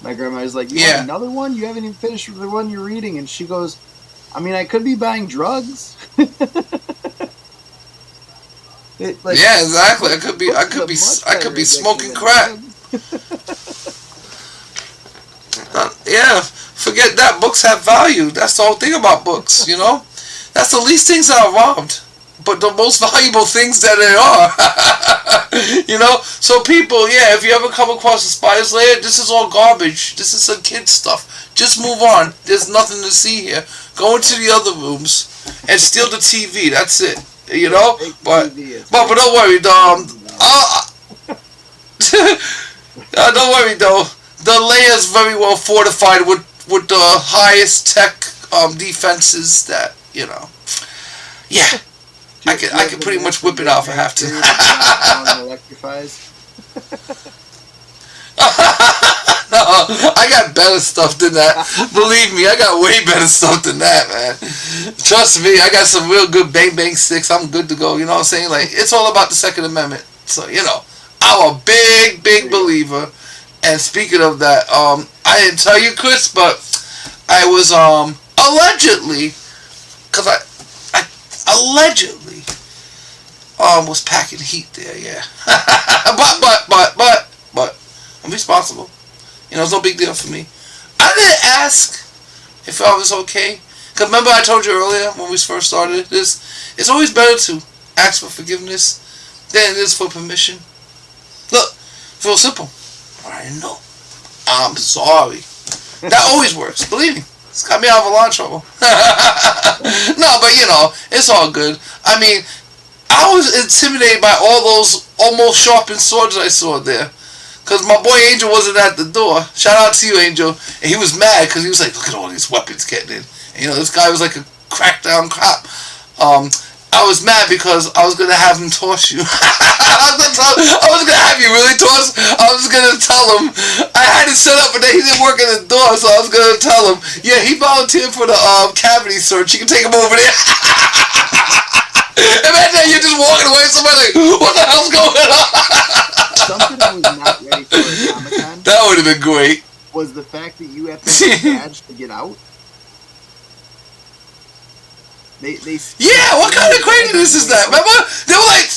My grandma was like, you want another one? You haven't even finished the one you're reading. And she goes, I mean, I could be buying drugs. Yeah, exactly. I could be smoking crack. Yeah, forget that books have value. That's the whole thing about books, you know? That's the least things that are robbed, but the most valuable things that they are. You know? So people, yeah, if you ever come across a spider's lair, this is all garbage. This is some kid stuff. Just move on. There's nothing to see here. Go into the other rooms and steal the TV. That's it. You know? But don't worry, don't worry though. The lair is very well fortified with the highest tech defenses that, you know. Yeah. I can pretty much whip it off if I have to. Electrifies. No, I got better stuff than that. Believe me, I got way better stuff than that, man. Trust me, I got some real good bang bang sticks. I'm good to go. You know what I'm saying? Like, it's all about the Second Amendment. So, you know, I'm a big believer. And speaking of that, I didn't tell you, Chris, but I was allegedly, because I allegedly was packing heat there, yeah. but I'm responsible. You know, it's no big deal for me. I didn't ask if I was okay. Because remember I told you earlier when we first started this, it's always better to ask for forgiveness than it is for permission. Look, it's real simple. I know. I'm sorry. That always works. Believe me. It's got me out of a lot of trouble. No, but you know, it's all good. I mean, I was intimidated by all those almost sharpened swords I saw there. Because my boy Angel wasn't at the door. Shout out to you, Angel. And he was mad because he was like, look at all these weapons getting in. And, you know, this guy was like a crackdown cop. I was mad because I was going to have him toss you. I was going to have you really toss. I was going to tell him. I had it set up, but then he didn't work at the door, so I was going to tell him, yeah, he volunteered for the cavity search. You can take him over there. Imagine you're just walking away, somebody like, what the hell's going on? Something I was not ready for at Comic-Con. That would have been great. Was the fact that you have to have a badge to get out. Yeah, what kind of craziness is that? Remember? They were like,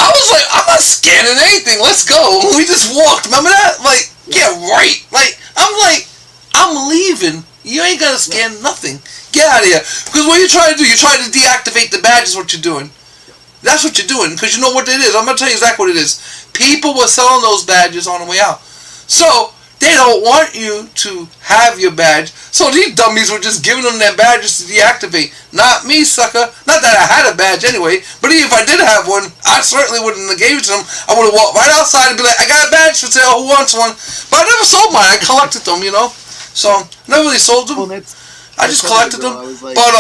I was like, I'm not scanning anything. Let's go. We just walked. Remember that? Like, yeah, right. Like, I'm leaving. You ain't gonna scan nothing. Get out of here. Because what you're trying to do, you're trying to deactivate the badge is what you're doing. That's what you're doing. Because you know what it is. I'm gonna tell you exactly what it is. People were selling those badges on the way out. So, they don't want you to have your badge. So these dummies were just giving them their badges to deactivate. Not me, sucker. Not that I had a badge anyway. But even if I did have one, I certainly wouldn't have gave it to them. I would have walked right outside and be like, I got a badge for sale. Who wants one? But I never sold mine. I collected them, you know. So, never really sold them. Well, I just collected them. Like, but,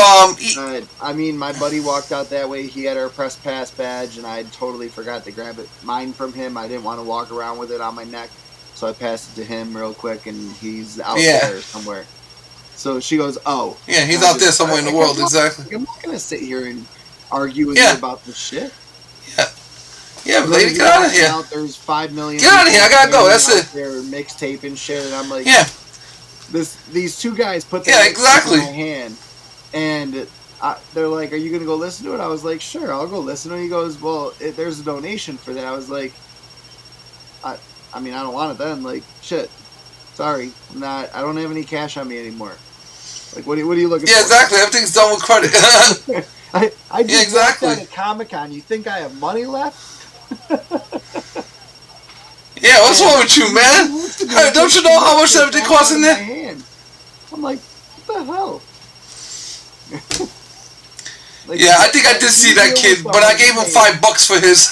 I mean, my buddy walked out that way. He had our press pass badge, and I totally forgot to grab mine from him. I didn't want to walk around with it on my neck. So I passed it to him real quick, and he's out there somewhere. So she goes, oh. Yeah, he's out there somewhere in the world, exactly. I'm not going to sit here and argue with you about this shit. Yeah. Yeah, lady, get out of here. There's 5 million. Get out of here, I gotta go, that's it. They're mixtape and shit, and I'm like, yeah. These two guys put their exactly. in my hand, and they're like, are you going to go listen to it? I was like, sure, I'll go listen to it. He goes, well, there's a donation for that. I was like, I mean, I don't want it then. Like, shit. Sorry, I don't have any cash on me anymore. Like, what are you looking for? Yeah, exactly. Everything's done with credit. I just walked out of Comic-Con. You think I have money left? Yeah, what's wrong with you, man? Hey, don't you know how much everything costs in there? I'm like, what the hell? Like, yeah, I think I did see that kid, but I gave him $5 for his.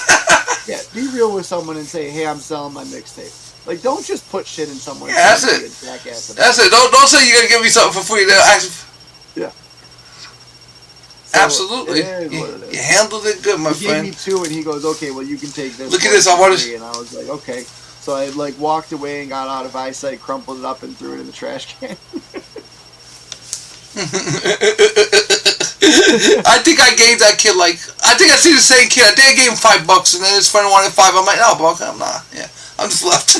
Yeah, be real with someone and say, hey, I'm selling my mixtape. Like, don't just put shit in someone. Yeah, that's it. That's it. Don't say you're going to give me something for free. Yeah. So absolutely. You handled it good, my friend. He gave me 2, and he goes, okay, well, you can take this. Look at this. I want to. And I was like, okay. So I, like, walked away and got out of eyesight, crumpled it up, and threw it in the trash can. I think I gave that kid I think I see the same kid. I think I gave him $5 and then his friend wanted 5. I'm like, no, bro, I'm not. Yeah, I'm just left.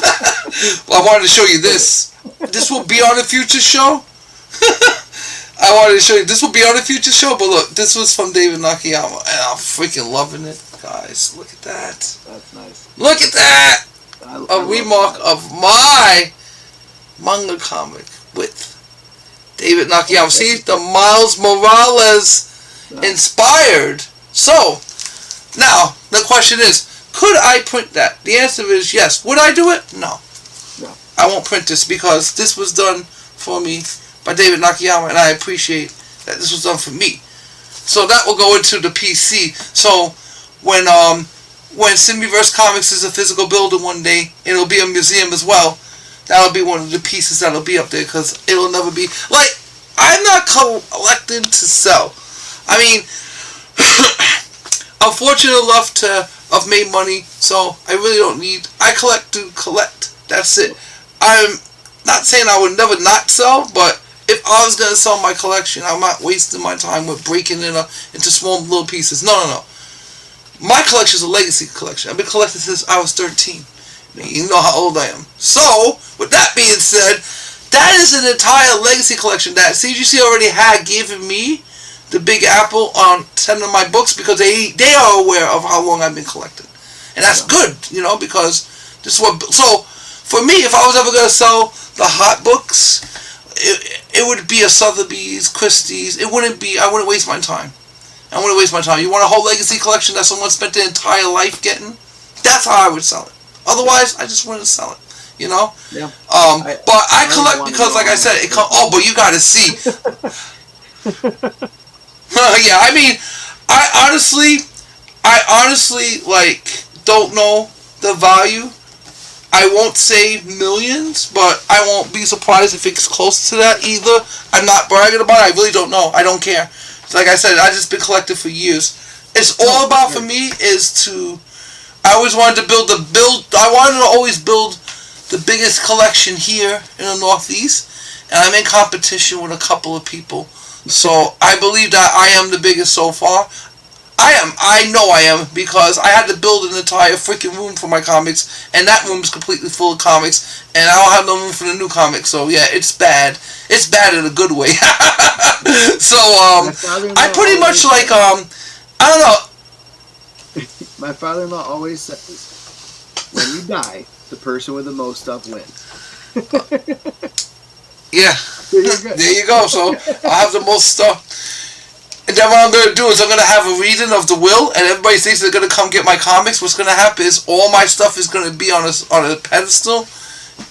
Well, I wanted to show you this. This will be on a future show. I wanted to show you. This will be on a future show, but look, this was from David Nakayama, and I'm freaking loving it, guys. Look at that. That's nice. Look at that. A remark of my manga comic with David Nakayama. See, the Miles Morales inspired. So, now, the question is, could I print that? The answer is yes. Would I do it? No. I won't print this because this was done for me by David Nakayama, and I appreciate that this was done for me. So that will go into the PC. So when Symbiverse Comics is a physical building one day, it'll be a museum as well. That'll be one of the pieces that'll be up there because it'll never be like, I'm not collecting to sell. I mean, I'm fortunate enough to have made money, so I really don't need. I collect to collect. That's it. I'm not saying I would never not sell, but if I was gonna sell my collection, I'm not wasting my time with breaking it up into small little pieces. No. My collection is a legacy collection. I've been collecting since I was 13. You know how old I am. So, with that being said, that is an entire legacy collection that CGC already had given me the Big Apple on 10 of my books because they are aware of how long I've been collecting. And that's good, because this is what... So, for me, if I was ever going to sell the hot books, it would be a Sotheby's, Christie's. I wouldn't waste my time. I wouldn't waste my time. You want a whole legacy collection that someone spent their entire life getting? That's how I would sell it. Otherwise, I just wouldn't sell it. Yeah. But I collect because, like I said, but you got to see. Yeah, I mean, I honestly don't know the value. I won't say millions, but I won't be surprised if it's close to that either. I'm not bragging about it. I really don't know. I don't care. Like I said, I've just been collecting for years. It's all about for me is to. I always wanted to I wanted to always build the biggest collection here in the Northeast, and I'm in competition with a couple of people. So I believe that I am the biggest so far. I know I am because I had to build an entire freaking room for my comics, and that room is completely full of comics, and I don't have no room for the new comics. So yeah, it's bad. It's bad in a good way. So I pretty much I don't know. My father-in-law always says, when you die, the person with the most stuff wins. Yeah. There you go. So I have the most stuff. And then what I'm going to do is I'm going to have a reading of the will, and everybody thinks they're going to come get my comics. What's going to happen is all my stuff is going to be on a pedestal,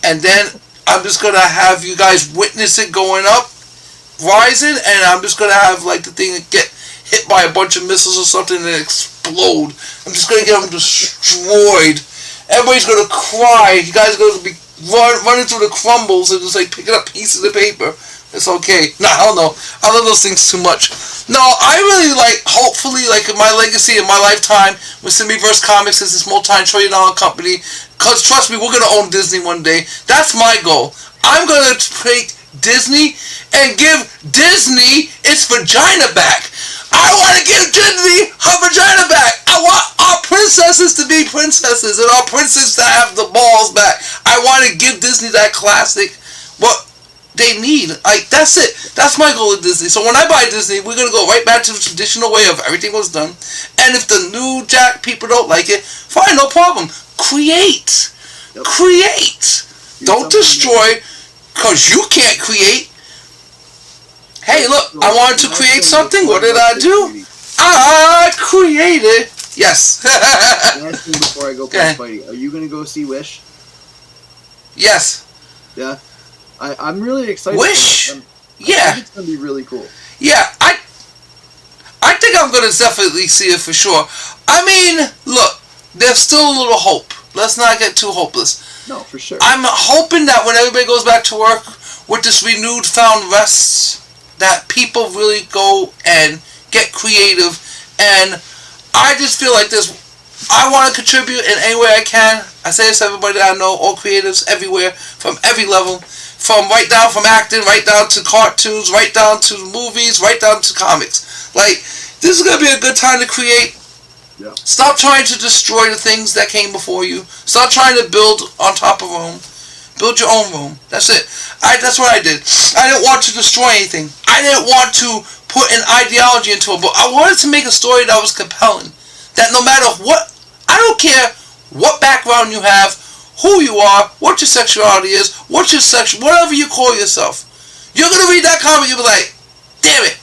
and then I'm just going to have you guys witness it going up, rising, and I'm just going to have the thing get hit by a bunch of missiles or something and explode. I'm just going to get them destroyed. Everybody's going to cry. You guys are going to be running through the crumbles and just picking up pieces of paper. It's okay. No, hell no. I love those things too much. No, I really hopefully, in my legacy, in my lifetime, with Symbiverse Comics is this multi-trillion-dollar company. Because, trust me, we're going to own Disney one day. That's my goal. I'm going to take Disney and give Disney its vagina back. I want to give Disney her vagina back. I want our princesses to be princesses and our princes to have the balls back. I want to give Disney that classic. What they need. That's it. That's my goal with Disney. So when I buy Disney, we're going to go right back to the traditional way of everything was done. And if the new Jack people don't like it, fine, no problem. Create. Yep. Create. Don't destroy, because you can't create. Hey, look, I wanted to create something. What did I do? I created. Yes. Last thing before I go play Spidey, are you going to go see Wish? Yes. Yeah. I'm really excited. Wish? I yeah. think it's going to be really cool. Yeah, I think I'm going to definitely see it for sure. I mean, look, there's still a little hope. Let's not get too hopeless. No, for sure. I'm hoping that when everybody goes back to work with this renewed found rest, that people really go and get creative. And I just feel like this. I want to contribute in any way I can. I say this to everybody that I know, all creatives everywhere, from every level. From acting, right down to cartoons, right down to movies, right down to comics. This is going to be a good time to create. Yeah. Stop trying to destroy the things that came before you. Stop trying to build on top of Rome. Build your own Rome. That's it. That's what I did. I didn't want to destroy anything. I didn't want to put an ideology into it, but I wanted to make a story that was compelling. That no matter what, I don't care what background you have, who you are, what your sexuality is, whatever you call yourself. You're going to read that comic, you'll be like, damn it,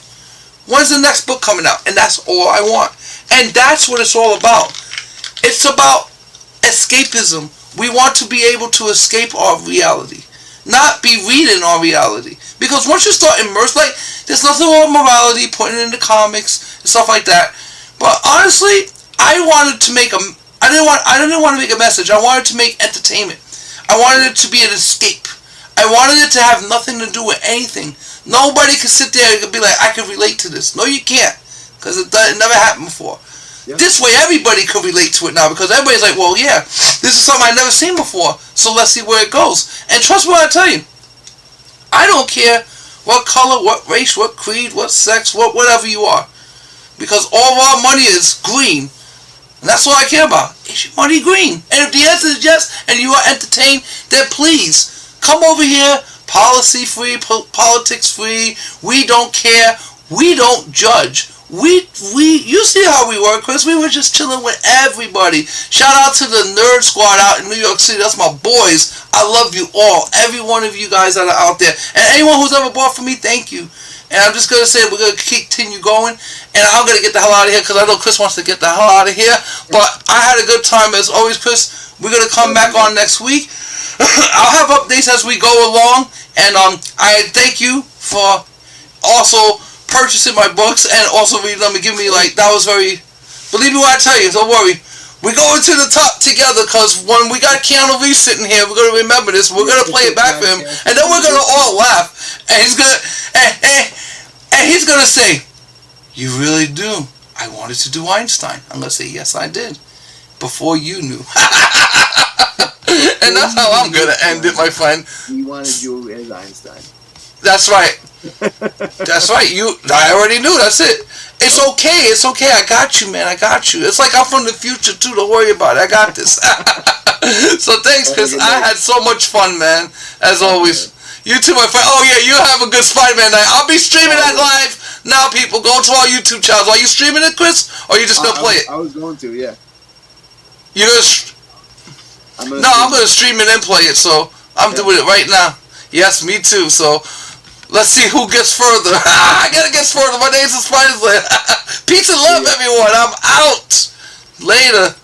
when's the next book coming out? And that's all I want. And that's what it's all about. It's about escapism. We want to be able to escape our reality, not be reading our reality. Because once you start immersed, like, there's nothing wrong with morality, putting it in the comics and stuff like that. But honestly, I didn't want to make a message. I wanted to make entertainment. I wanted it to be an escape. I wanted it to have nothing to do with anything. Nobody could sit there and be like, I can relate to this. No, you can't, because it never happened before. Yep. This way, everybody could relate to it now, because everybody's like, well, yeah, this is something I've never seen before, so let's see where it goes. And trust me when I tell you, I don't care what color, what race, what creed, what sex, whatever you are, because all of our money is green, and that's all I care about. Is your money green? And if the answer is yes, and you are entertained, then please come over here. Policy free, politics free. We don't care. We don't judge. You see how we work, Chris. We were just chilling with everybody. Shout out to the Nerd Squad out in New York City. That's my boys. I love you all. Every one of you guys that are out there. And anyone who's ever bought from me, thank you. And I'm just going to say we're going to continue going. And I'm going to get the hell out of here because I know Chris wants to get the hell out of here. But I had a good time as always, Chris. We're going to come back on next week. I'll have updates as we go along. And I thank you for also purchasing my books and also reading them and giving me, like, that was very, believe me when I tell you, don't worry. We're going to the top together because when we got Keanu Reeves sitting here, we're going to remember this. We're going to play it back for him. And then we're going to all laugh. And he's going to, and he's going to say, you really do. I wanted to do Einstein. I'm going to say, yes, I did. Before you knew. And that's how I'm going to end it, my friend. You wanted you as Einstein. That's right. That's right. I already knew. That's it. It's okay. It's okay. I got you, man. I got you. It's like I'm from the future, too. Don't worry about it. I got this. So thanks, Chris. I had so much fun, man. As always. You too, my friend. Oh, yeah. You have a good Spider-Man night. I'll be streaming that live now, people. Go to our YouTube channels. Are you streaming it, Chris? Or are you just going to play it? I was going to, yeah. You're going to... I'm going to stream it and play it, so I'm doing it right now. Yes, me too, so let's see who gets further. I got to get further. My name's Spiderman. Peace and love, everyone. I'm out. Later.